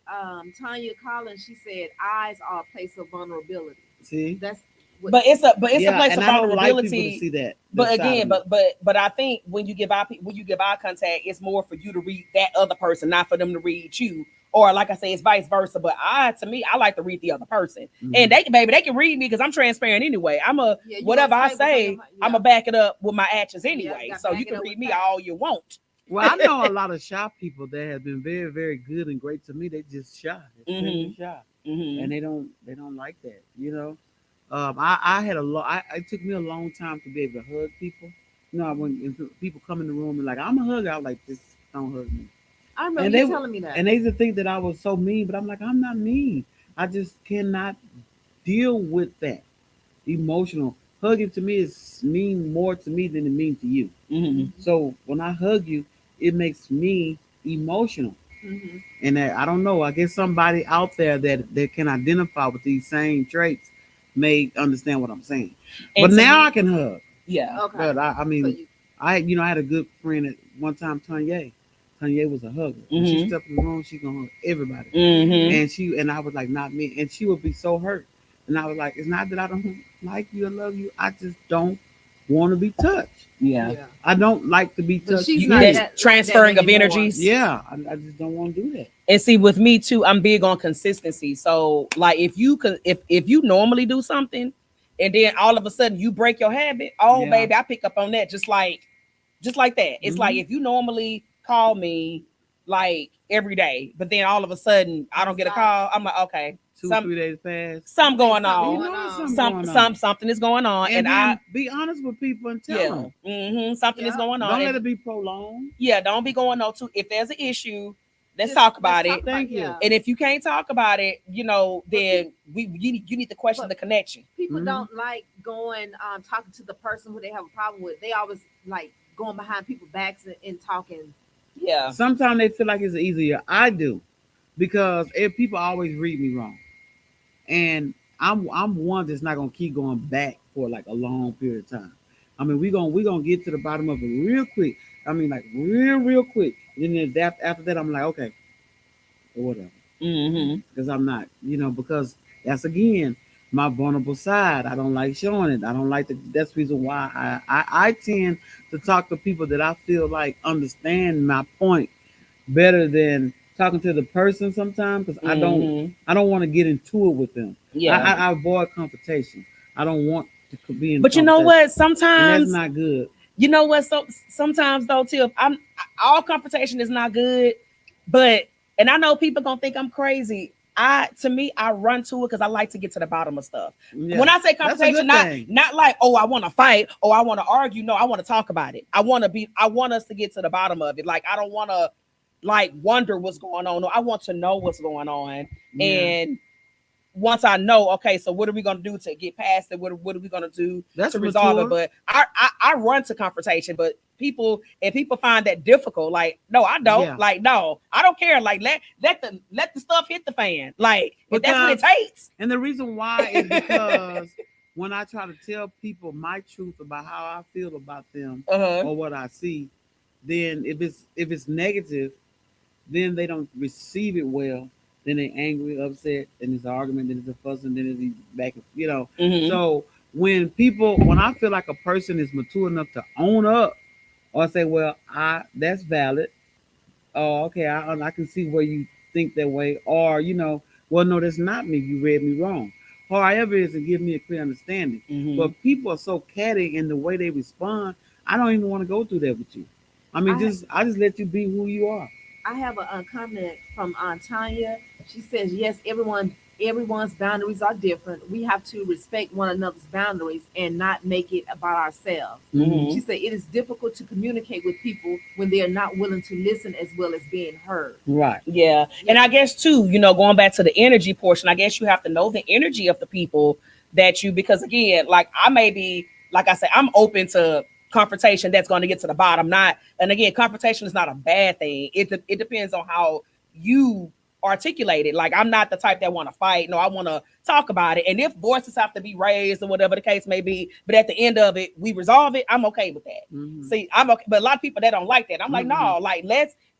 Tanya Collins, she said eyes are a place of vulnerability. See? That's what but it's a place and of I don't like people to vulnerability. see that. But that side again, of me. but I think when you give eye contact, it's more for you to read that other person, not for them to read you. Or like I say, it's vice versa. But to me, I like to read the other person, Mhm. and they can read me because I'm transparent anyway. Yeah, you Whatever I gonna say what's on say, your mind. I'm Yeah. gonna back it up with my actions anyway. gotta So back you it can up read with me facts. all you want. Well, I know a lot of shy people that have been very, very good and great to me. They just shy, extremely shy, Mm-hmm. and they don't like that. I had a lot. It took me a long time to be able to hug people. When people come in the room and like I'm a hugger, I was like, just don't hug me. I remember And you they telling me that. and they used to think that I was so mean, but I'm like, I'm not mean. I just cannot deal with that emotional. Hugging to me is mean more to me than it means to you. Mm-hmm. So when I hug you, it makes me emotional. Mm-hmm. And I don't know. I guess somebody out there that can identify with these same traits may understand what I'm saying. And But to now me- I can hug. Yeah. Okay. But I So mean, you, I had a good friend at one time, Tanya. Tanya was a hugger. When she Mhm. stepped in the room, she gonna hug everybody. Mm-hmm. And I was like, not me. And she would be so hurt. And I was like, it's not that I don't like you or love you. I just don't want to be touched. Yeah. yeah. I don't like to be But touched. she's You- not that's that transferring like of that anymore. energies. Yeah, I just don't want to do that. And see, with me too, I'm big on consistency. So, like, if you could, if you normally do something, and then all of a sudden you break your habit, oh Yeah. baby, I pick up on that just like that. It's like Mhm. if you normally call me like every day, but then all of a sudden I don't get a call, I'm like, okay, 2-3 days pass. something going Something on, going there's on. something going on. something is going on, And and then be honest with people and tell them. something is Yeah. going on. Don't let And it be prolonged. yeah, don't be going on to if there's an issue, let's Just- talk let's about talk it. Thank you. yeah. And if you can't talk about it, then you need to question but- the connection. People Mhm. don't like going talking to the person who they have a problem with. They always like going behind people's backs and talking. Yeah. Sometimes they feel like it's easier. I do, because if people always read me wrong, and I'm one that's not gonna keep going back for like a long period of time. I mean, we gonna get to the bottom of it real quick. I mean, like real quick. And then after that, I'm like, okay, or whatever, Mm-hmm. because I'm not, because that's again my vulnerable side. I don't like showing it. I don't like that's the reason why I tend to talk to people that I feel like understand my point better than talking to the person sometimes, because I don't want to get into it with them. Yeah. I avoid confrontation. I don't want to be in. But you know what? and that's Sometimes not good. you know what? So sometimes though, Tiff, all confrontation is not good. But and I know people gonna think I'm crazy. to me, I run to it because I like to get to the bottom of stuff. Yeah. When I say That's a conversation, good thing. not like, oh, I want to fight, or I want to argue. No, I want to talk about it. I want us to get to the bottom of it. Like, I don't want to like wonder what's going on. No, I want to know what's going on. Yeah. And once I know, okay, so what are we gonna do to get past it? What are we gonna do That's to resolve mature. it? But I run to confrontation, but people find that difficult. Like, no, I don't. Yeah. Like, no, I don't care. Like, let the stuff hit the fan. Like, if that's what it takes. And the reason why is because when I try to tell people my truth about how I feel about them or what I see, then if it's negative, then they don't receive it well. Then they angry, upset, and it's an argument, then it's a fuss, and then it's back, Mhm. So when I feel like a person is mature enough to own up or say, well, that's valid. Oh, okay, I can see where you think that way, or well, no, that's not me. You read me wrong. Or however it is, to give me a clear understanding. Mhm. But people are so catty in the way they respond. I don't even want to go through that with you. I mean, I just let you be who you are. I have a comment from Tanya. She says, yes, everyone's boundaries are different. We have to respect one another's boundaries and not make it about ourselves. Mhm. She said it is difficult to communicate with people when they are not willing to listen as well as being heard. Right. Yeah. And I guess too, going back to the energy portion, I guess you have to know the energy of the people because again, like I may be, like I said, I'm open to confrontation that's going to get to the bottom. And again, confrontation is not a bad thing. It depends on how you articulate it. Like, I'm not the type that want to fight. No, I want to talk about it. And if voices have to be raised or whatever the case may be, but at the end of it, we resolve it, I'm okay with that. Mhm. See, I'm okay. But a lot of people that don't like that. I'm like, Mhm. no, like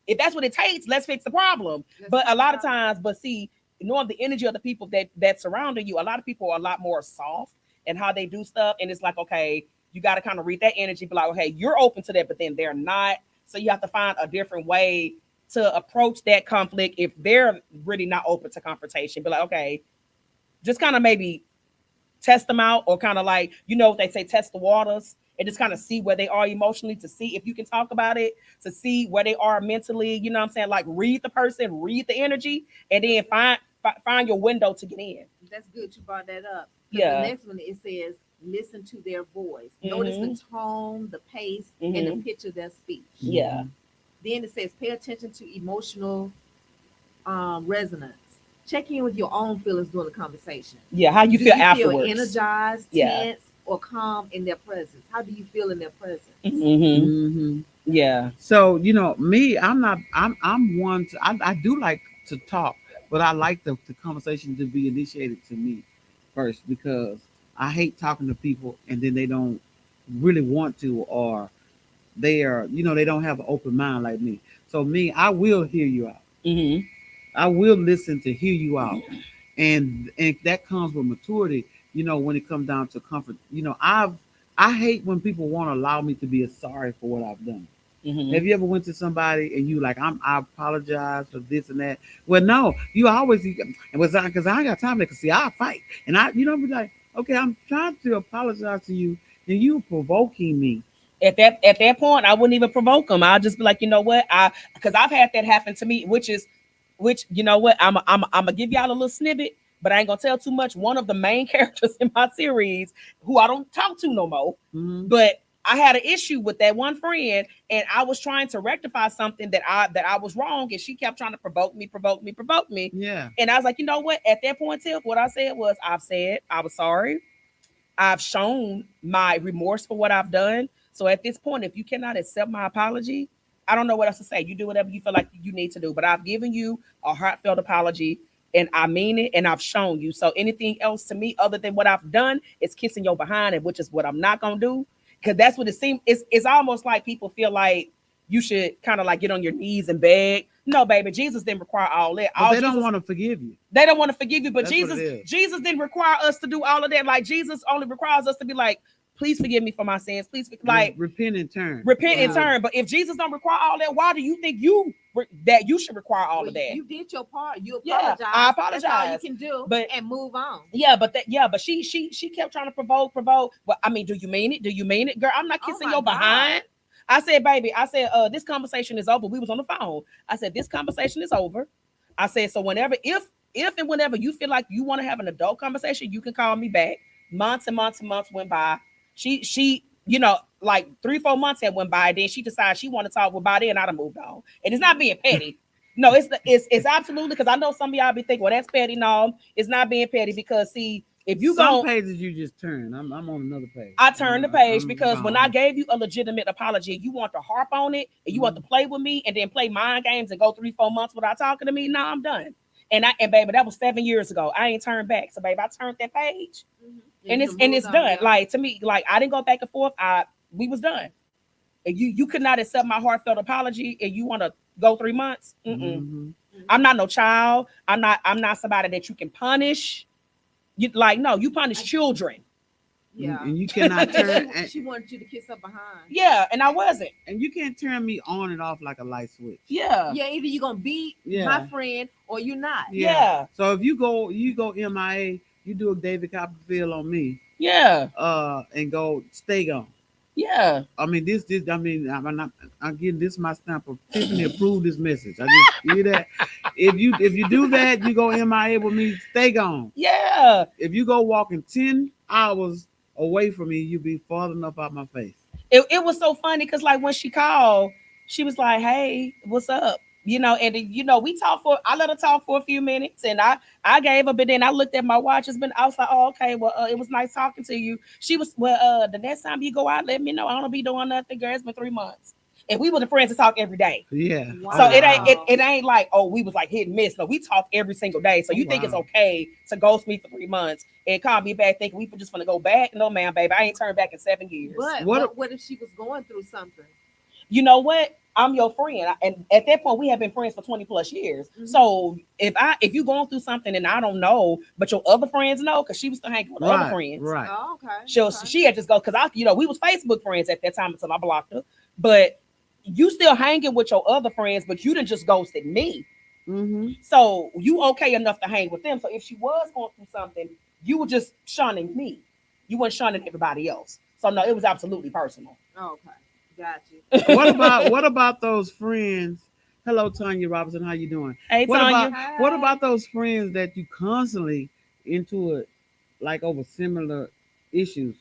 if that's what it takes, let's fix the problem. But a lot of times, see, knowing the energy of the people that surrounding you, a lot of people are a lot more soft in how they do stuff. And it's like, okay, you got to kind of read that energy, be like, okay, you're open to that, but then they're not. So you have to find a different way to approach that conflict if they're really not open to confrontation. Be like, okay, just kind of maybe test them out, or kind of like, what they say, test the waters, and just kind of see where they are emotionally, to see if you can talk about it, to see where they are mentally. You know what I'm saying? Like, read the person, read the energy, and then find your window to get in. That's good you brought that up. Yeah. The next one, it says, listen to their voice. Notice the tone, the pace, and the pitch of their speech. Yeah. Then it says, pay attention to emotional resonance. Check in with your own feelings during the conversation. Yeah, how you feel afterwards. Feel energized, tense, or calm in their presence? How do you feel in their presence? Mm-hmm. Mm-hmm. Yeah. So me, I'm one to, I do like to talk, but I like the conversation to be initiated to me first, because I hate talking to people and then they don't really want to, or they are, they don't have an open mind like me. So me, I will hear you out. Mm-hmm. I will listen to hear you out. And that comes with maturity, when it comes down to comfort. I hate when people want to allow me to be sorry for what I've done. Mm-hmm. Have you ever went to somebody and you like, I apologize for this and that? Well, no, you always, because I ain't got time to see, I'll fight. And be like, okay, I'm trying to apologize to you and you provoking me. At that point, I wouldn't even provoke them. I'll just be like, you know what? Because I've had that happen to me, which you know what? I'm gonna give y'all a little snippet, but I ain't gonna tell too much. One of the main characters in my series, who I don't talk to no more, but I had an issue with that one friend, and I was trying to rectify something that I was wrong, and she kept trying to provoke me. Yeah. And I was like, you know what? At that point, Tiff, what I said was, I've said I was sorry. I've shown my remorse for what I've done. So at this point, if you cannot accept my apology, I don't know what else to say. You do whatever you feel like you need to do. But I've given you a heartfelt apology, and I mean it, and I've shown you. So anything else to me other than what I've done is kissing your behind, and which is what I'm not gonna do. Because that's what it seems. It's almost like people feel like you should kind of like get on your knees and beg. No, baby, Jesus didn't require all that. But they don't want to forgive you. They don't want to forgive you, but That's Jesus didn't require us to do all of that. Like, Jesus only requires us to be like, please forgive me for my sins. Please, like, repent and turn. Repent and turn. But if Jesus don't require all that, why do you think that you should require all of that? You did your part. You apologize. Yeah, I apologize. That's all you can do. And move on. Yeah, but she kept trying to provoke. Well, I mean, do you mean it? Do you mean it, girl? I'm not kissing your behind. I said, baby, this conversation is over. We was on the phone. I said, this conversation is over. I said, so if if and whenever you feel like you want to have an adult conversation, you can call me back. Months and months and months went by. She, like 3-4 months had went by. Then she decided she wanted to talk. Well, by then I'd have moved on. And it's not being petty. No, it's absolutely, because I know some of y'all be thinking, well, that's petty. No, it's not being petty, because see, if you Some go, pages you just turn. I'm on another page. I turned the page because when I gone. gave you a legitimate apology, you want to harp on it and you want to play with me and then play mind games and go 3-4 months without talking to me. No, I'm done. And baby, that was 7 years ago. I ain't turned back. So baby, I turned that page and it's done. Yeah. Like, to me, like, I didn't go back and forth. We was done. And you could not accept my heartfelt apology and you want to go 3 months. Mhm. I'm not no child. I'm not somebody that you can punish. You like, no, you punish children. Yeah. And you cannot turn She wanted you to kiss her behind. Yeah, and I wasn't. and you can't turn me on and off like a light switch. Yeah. Yeah, either you're gonna be Yeah. my friend or you're not. Yeah. So if you go MIA, you do a David Copperfield on me, Yeah. and go stay gone. Yeah. I mean, I'm getting this my stamp of Tiffany approved this message. I just you hear that. If you do that, you go MIA with me, stay gone. Yeah. If you go walking 10 hours away from me, you be farther enough out my face. It was so funny because, like, when she called, she was like, "Hey, what's up?" And we talked I let her talk for a few minutes, and I gave her, but then I looked at my watch. I was like, "Oh, okay. Well, it was nice talking to you." She was, "Well, the next time you go out, let me know. I don't be doing nothing, girl. It's been 3 months." And we were the friends to talk every day. Yeah. Wow. So it ain't like, oh, we was like hit and miss. No, we talk every single day. So you think it's okay to ghost me for 3 months and call me back thinking we just gonna go back? No, man, baby, I ain't turned back in 7 years. But what if she was going through something? You know what? I'm your friend, and at that point, we have been friends for 20 plus years. Mm-hmm. So if you're going through something and I don't know, but your other friends know, because she was still hanging with other friends, Right. Oh, okay. She had just go because we was Facebook friends at that time until I blocked her. But you still hanging with your other friends, but you didn't just ghosted me. Mm-hmm. So you okay enough to hang with them. So if she was going through something, you were just shunning me. You weren't shunning everybody else. So no, it was absolutely personal. Okay, got you. What about those friends? Hello, Tanya Robinson. How you doing? Hey, Tanya. What about those friends that you constantly into it, like over similar issues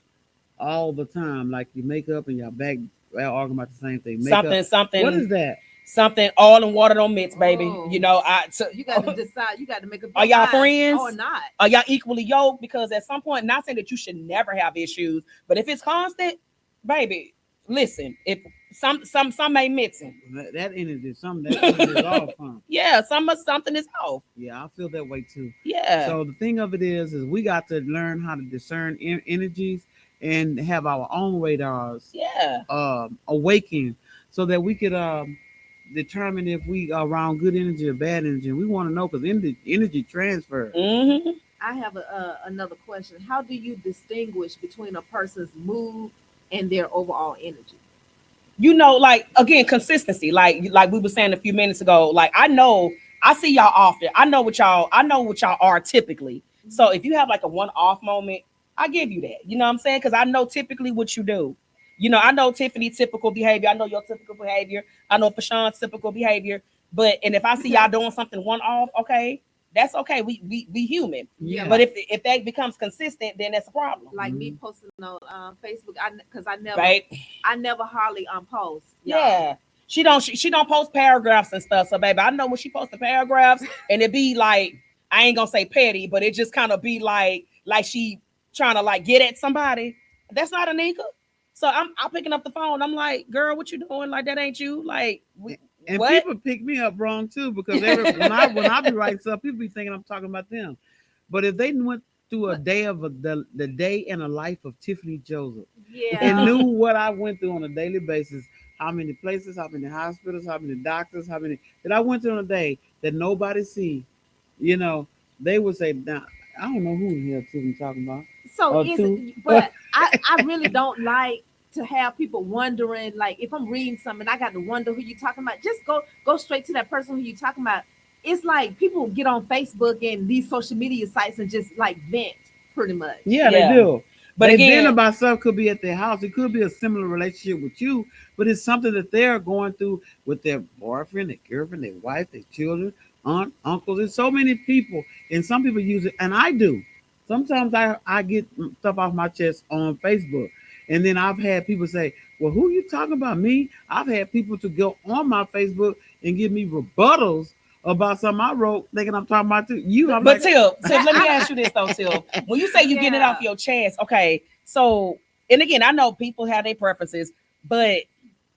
all the time? Like you make up and y'all back arguing about the same thing. Something. What is that? Something all in water don't mix, baby. Oh. You got to decide. You got to make up. Are y'all friends or not? Are y'all equally yoked? Because at some point, not saying that you should never have issues, but if it's constant, baby, listen. If some ain't mixing. That energy, something that energy is off from. Yeah, something is off. Yeah, I feel that way too. Yeah. So the thing of it is we got to learn how to discern energies and have our own radars. Yeah. Awaken so that we could determine if we are around good energy or bad energy. We want to know because energy transfer. Mm-hmm. I have another question. How do you distinguish between a person's mood and their overall energy? Like, again, consistency. Like we were saying a few minutes ago. Like, I see y'all often. I know what y'all are typically. So if you have like a one-off moment, I give you that. You know what I'm saying? Because I know typically what you do. I know Tiffany typical behavior. I know your typical behavior. I know Fashawn's typical behavior. And if I see y'all doing something one-off, okay, that's okay. We human. Yeah. But if that becomes consistent, then that's a problem. Like me posting on Facebook, because I never hardly post. Yeah. She don't post paragraphs and stuff. So baby, I know when she posts the paragraphs and it be like, I ain't gonna say petty, but it just kind of be like she trying to like get at somebody. That's not Anika. So I'm picking up the phone. I'm like, girl, what you doing? Like, that ain't you. Like, and what? People pick me up wrong too because when I be writing stuff, people be thinking I'm talking about them. But if they went through a day of the day in a life of Tiffany Joseph, and knew what I went through on a daily basis, how many places, how many hospitals, how many doctors, how many that I went through on a day that nobody see, they would say, nah, I don't know who the hell Tiffany talking about. So but I really don't like to have people wondering, like if I'm reading something, I got to wonder who you talking about. Just go straight to that person who you talking about. It's like people get on Facebook and these social media sites and just like vent pretty much. Yeah, they do. But they again, been about stuff could be at their house. It could be a similar relationship with you, but it's something that they're going through with their boyfriend, their girlfriend, their wife, their children, aunt, uncles. There's so many people, and some people use it, and I do. Sometimes I get stuff off my chest on Facebook, and then I've had people say, "Well, who you talking about? Me?" I've had people to go on my Facebook and give me rebuttals about something I wrote, thinking I'm talking about you. I'm but like, Tiff, let me ask you this though, Tiff. When you say you getting it off your chest, okay. So, and again, I know people have their preferences, but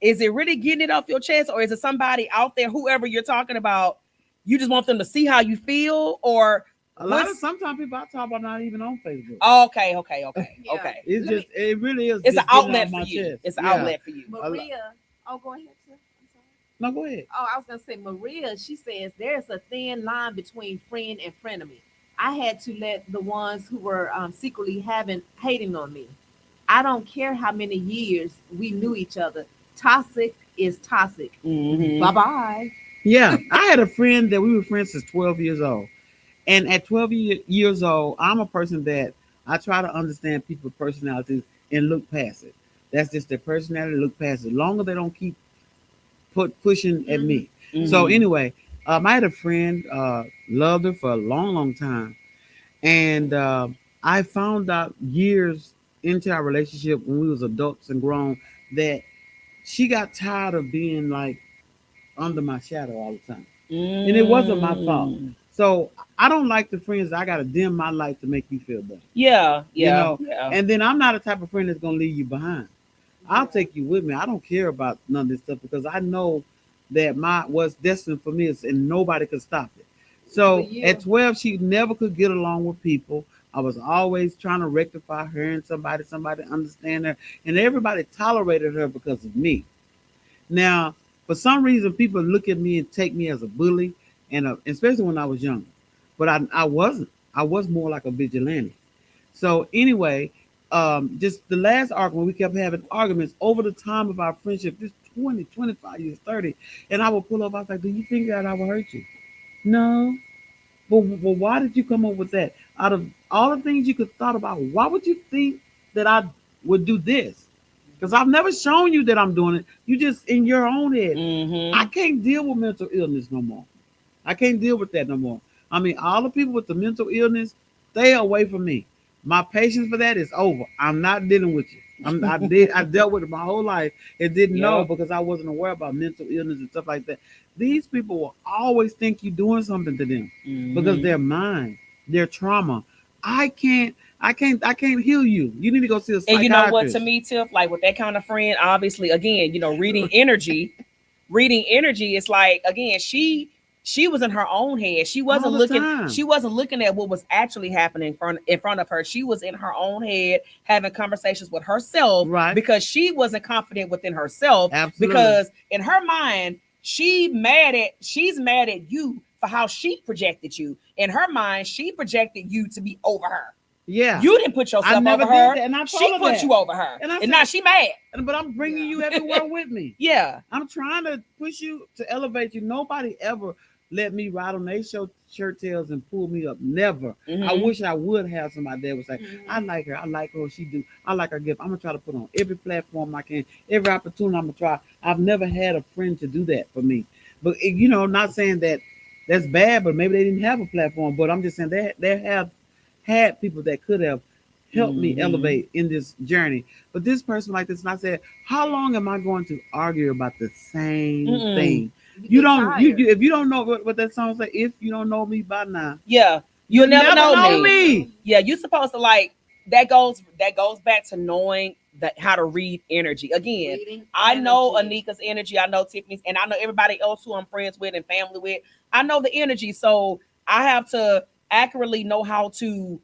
is it really getting it off your chest, or is it somebody out there, whoever you're talking about, you just want them to see how you feel, or a lot of sometimes people I talk about not even on Facebook. Okay. Yeah. Okay. It's just it really is. It's an just getting outlet off for my you. chest. It's an Yeah. outlet for you. Maria, oh, go ahead, sir. I'm sorry. No, go ahead. Oh, I was gonna say Maria. She says there's a thin line between friend and frenemy. I had to let the ones who were secretly hating on me. I don't care how many years we knew each other. Toxic is toxic. Mhm. Bye bye. Yeah, I had a friend that we were friends since 12 years old. And at 12 years old, I'm a person that I try to understand people's personalities and look past it. That's just their personality, look past it. As long as they don't keep pushing at me. Mhm. So anyway, I had a friend, loved her for a long, long time. And I found out years into our relationship when we was adults and grown that she got tired of being like under my shadow all the time. And it wasn't my fault. Mm. So I don't like the friends that I gotta dim my light to make you feel better. Yeah. You know, Yeah. and then I'm not the type of friend that's gonna leave you behind. I'll take you with me. I don't care about none of this stuff because I know that what's destined for me is and nobody could stop it. So But you- at 12, she never could get along with people. I was always trying to rectify her and somebody understand her, and everybody tolerated her because of me. Now, for some reason, people look at me and take me as a bully, and especially when I was young. But I wasn't. I was more like a vigilante. So anyway, just the last argument, we kept having arguments over the time of our friendship, just 20, 25 years, 30. And I would pull up, I was like, do you think that I will hurt you? No. But why did you come up with that? Out of all the things you could thought about, why would you think that I would do this? Because I've never shown you that I'm doing it. You just in your own head. Mm-hmm. I can't deal with mental illness no more. I can't deal with that no more. I mean, all the people with the mental illness, stay away from me. My patience for that is over. I'm not dealing with you. I dealt with it my whole life and didn't know Yep. because I wasn't aware about mental illness and stuff like that. These people will always think you're doing something to them because their mind, their trauma. I can't heal you. You need to go see a psychiatrist. And you know what, to me, Tiff, like with that kind of friend, obviously, again, you know, reading energy is like, again, she was in her own head. She wasn't All the looking. time. She wasn't looking at what was actually happening in front of her. She was in her own head, having conversations with herself, Right. Because she wasn't confident within herself. Absolutely. Because in her mind, she's mad at you for how she projected you. In her mind, she projected you to be over her. Yeah. You didn't put yourself never over did her. that, and I told She her put that. you over her, And I and said- now she mad. But I'm bringing you everywhere with me. Yeah. I'm trying to push you to elevate you. Nobody ever let me ride on their shirt tails and pull me up. Never. Mhm. I wish I would have somebody that would say, Mhm. I like her. I like her. What she do. I like her gift. I'm gonna try to put on every platform I can, every opportunity I'm gonna try. I've never had a friend to do that for me. But you know, not saying that that's bad, but maybe they didn't have a platform. But I'm just saying they have had people that could have helped me Mhm. elevate in this journey. But this person like this, and I said, how long am I going to argue about the same Mm-mm. thing? You You get don't tired. you if you don't know what that song say, if you don't know me by now, Yeah. You'll never know me. me. Yeah, you're supposed to like that goes back to knowing how to read energy. Again, Reading I know energy. Anika's energy, I know Tiffany's, and I know everybody else who I'm friends with and family with. I know the energy, so I have to accurately know how to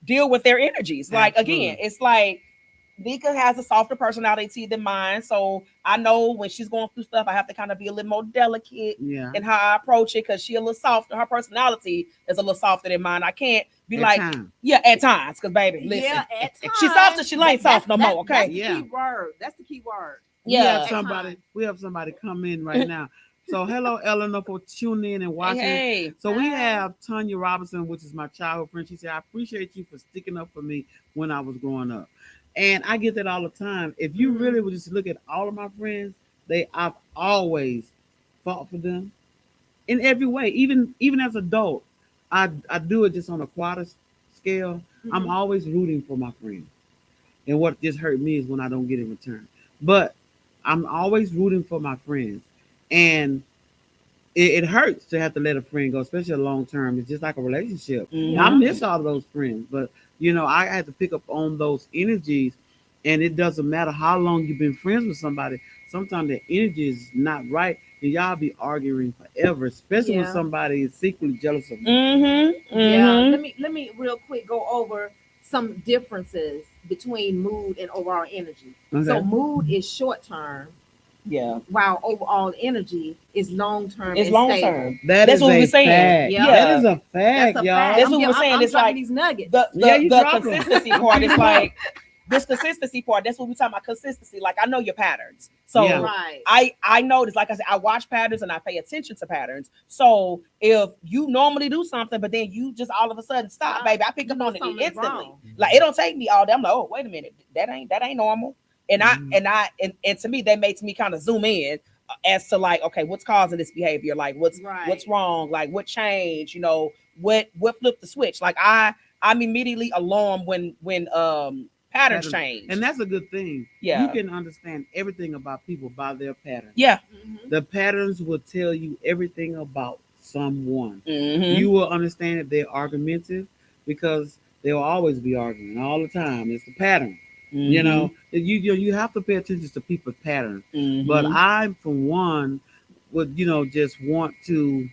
deal with their energies. Like Absolutely. again, it's like Nika has a softer personality than mine, so I know when she's going through stuff, I have to kind of be a little more delicate Yeah. in how I approach it because she a little softer. Her personality is a little softer than mine. I can't be At like, time. yeah, at times, because baby, listen, Yeah, at times. she soft till she ain't soft no more. That's Okay, the Yeah. key word. That's the key word. We yeah, have somebody come in right now. So hello, Eleanor, for tuning in and Hey, watching. hey. So we Hi. have Tanya Robinson, which is my childhood friend. She said, I appreciate you for sticking up for me when I was growing up. And I get that all the time. If you Mhm. really would just look at all of my friends, I've always fought for them in every way. Even as adult, I do it just on a quieter scale. I'm Mhm. always rooting for my friends. And what just hurt me is when I don't get in return. But I'm always rooting for my friends. And it hurts to have to let a friend go, especially a long term. It's just like a relationship. I Mhm. miss all of those friends, but I had to pick up on those energies, and it doesn't matter how long you've been friends with somebody. Sometimes the energy is not right, and y'all be arguing forever, especially when Yeah. somebody is secretly jealous of you. Mhm. Yeah. Mhm. Let me real quick go over some differences between mood and overall energy. So Okay, mood is short term, Yeah. while overall energy is long term It's and long stable. term. that That's is what we a were saying. fact. Yeah. That is Yeah. a fact, That's a y'all. fact. That's what we were I'm, saying. I'm It's dropping like these nuggets. the Yeah, you the drop 'em. consistency You part keep is 'em up. like this consistency part. That's what we talking about. Consistency. Like I know your patterns. Yeah. So Right. I notice, like I said, I watch patterns and I pay attention to patterns. So if you normally do something, but then you just all of a sudden stop, baby, I pick You up know on it something is instantly. wrong. Like it don't take me all day. I'm like, oh, wait a minute, that ain't normal. And Mhm. and to me, that makes me kind of zoom in as to like, okay, what's causing this behavior? Like what's Right. wrong? Like what changed? What flipped the switch? Like I'm immediately alarmed when patterns Patterns. change. And that's a good thing. You Yeah. can understand everything about people by their patterns. Yeah. Mhm. The patterns will tell you everything about someone. Mm-hmm. You will understand if they're argumentative because they'll always be arguing all the time. It's the pattern. You have to pay attention to people's patterns. But Mm-hmm. I, for one, would just want to.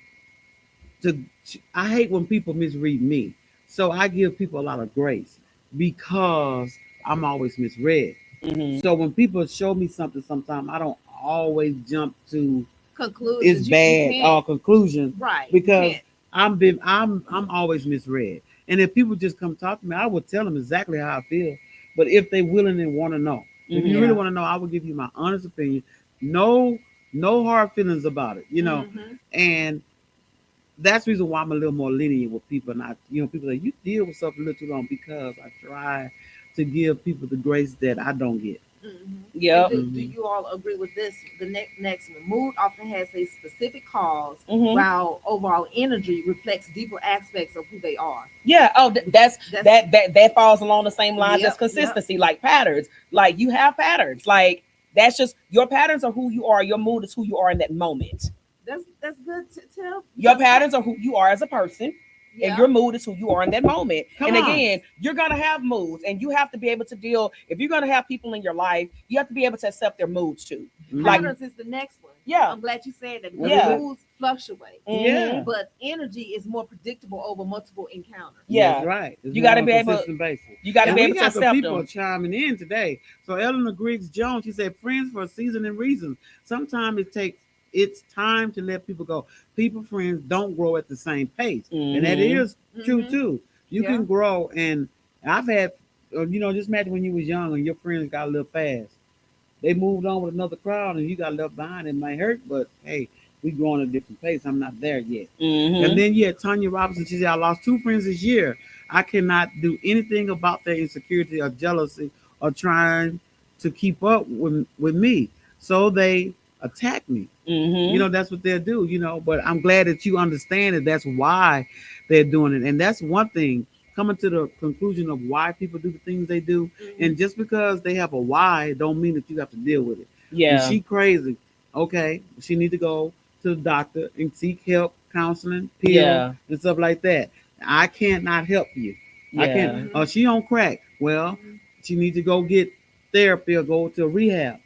I hate when people misread me. So I give people a lot of grace because I'm always misread. Mm-hmm. So when people show me something, sometimes I don't always jump to it's Conclusions. You bad can't. or conclusion Right. You because can't. I'm always misread. And if people just come talk to me, I will tell them exactly how I feel. But if they willing and want to know, if you really Yeah. want to know, I will give you my honest opinion. No, no hard feelings about it. Mhm. And that's the reason why I'm a little more lenient with people. And people say you deal with stuff a little too long because I try to give people the grace that I don't get. Mhm. And Yep. do Mhm. you all agree with this? The next one. Mood often has a specific cause, Mm-hmm. while overall energy reflects deeper aspects of who they are. Yeah. Oh, that's That's that falls along the same lines as Yep. consistency, like patterns. Like you have patterns. Like that's just your patterns are who you are. Your mood is who you are in that moment. That's good to tell. Your Because patterns are who you are as a person, and yeah. your mood is who you are in that moment. Come And on. again, you're gonna have moods, and you have to be able to deal. If you're gonna have people in your life, you have to be able to accept their moods too. Like, Mhm. Patterns is the next one. yeah, I'm glad you said that because Yeah. moods fluctuate, mhm, Yeah. but energy is more predictable over multiple encounters. That's yeah. right. It's You more got to on be a able. consistent basis. You got to And be we able to got some accept people them. chiming in today. So Eleanor Griggs Jones, she said, friends for a season and reasons. Sometimes it's time to let people go. People friends don't grow at the same pace. And that Mhm. is true Mhm. too. You Yeah. can grow and I've had just imagine when you was young and your friends got a little fast. They moved on with another crowd and you got left behind. It might hurt, but hey, we growing at a different pace. I'm not there yet. And Mhm. then you had Tanya Robinson. She said, I lost two friends this year. I cannot do anything about their insecurity or jealousy or trying to keep up with me. So they attack me. Mhm. That's what they'll do. But I'm glad that you understand that that's why they're doing it. And that's one thing, coming to the conclusion of why people do the things they do. Mhm. And just because they have a why don't mean that you have to deal with it. If Yeah. she crazy, okay, she need to go to the doctor and seek help, counseling, pills, Yeah. and stuff like that. I can't not help you. I can't. Yeah. Mhm. She on crack. Well, Mhm. she needs to go get therapy or go to rehab.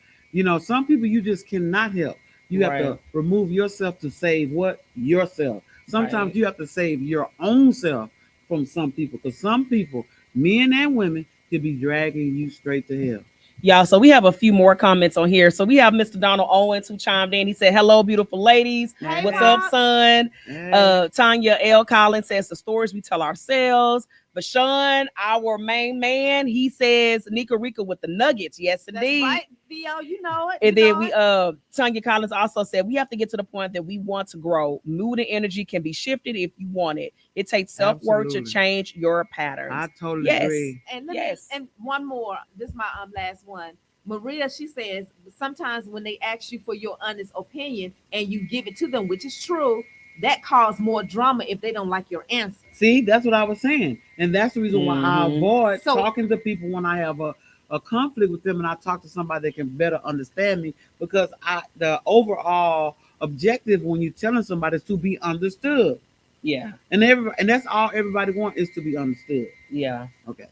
Some people you just cannot help. You have Right. to remove yourself to save what? Yourself. Sometimes Right. you have to save your own self from some people. Because some people, men and women, could be dragging you straight to hell. Y'all, so we have a few more comments on here. So we have Mr. Donald Owens who chimed in. He said, hello, beautiful ladies. Hey, What's up, Pops. son? Hey. Tanya L. Collins says the stories we tell ourselves. Bashan, our main man, he says Nika Rika with the Nuggets. Yes, That's indeed. right, Theo. You know it. And you then know we it. Tanya Collins also said we have to get to the point that we want to grow. Mood and energy can be shifted if you want it. It takes self-worth to Absolutely. change your I patterns. totally Yes. agree. And let Yes. me and one more. This is my last one. Maria, she says sometimes when they ask you for your honest opinion and you give it to them, which is true, that causes more drama if they don't like your answer. See, that's what I was saying. And that's the reason why I Mhm. avoid So- talking to people when I have a conflict with them and I talk to somebody that can better understand me, because the overall objective when you're telling somebody is to be understood. Yeah. And that's all everybody wants, is to be understood. Yeah. Okay.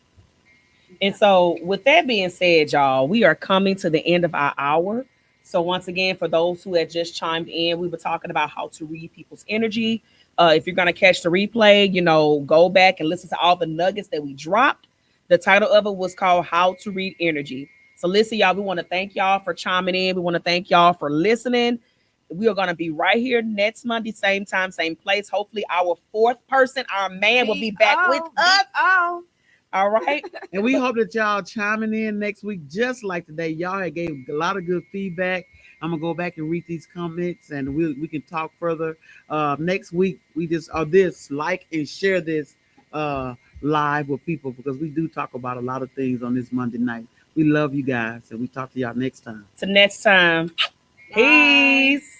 And so, with that being said, y'all, we are coming to the end of our hour. So, once again, for those who had just chimed in, we were talking about how to read people's energy. If you're going to catch the replay, go back and listen to all the nuggets that we dropped. The title of it was called How to Read Energy. So, listen, y'all, we want to thank y'all for chiming in. We want to thank y'all for listening. We are going to be right here next Monday, same time, same place. Hopefully, our fourth person, our man, will be back with us. Oh, All right. And we hope that y'all chiming in next week, just like today. Y'all had gave a lot of good feedback. I'm gonna go back and read these comments, and we can talk further. Next week, we just like and share this live with people, because we do talk about a lot of things on this Monday night. We love you guys, and we talk to y'all next time. Till next time. bye. Peace.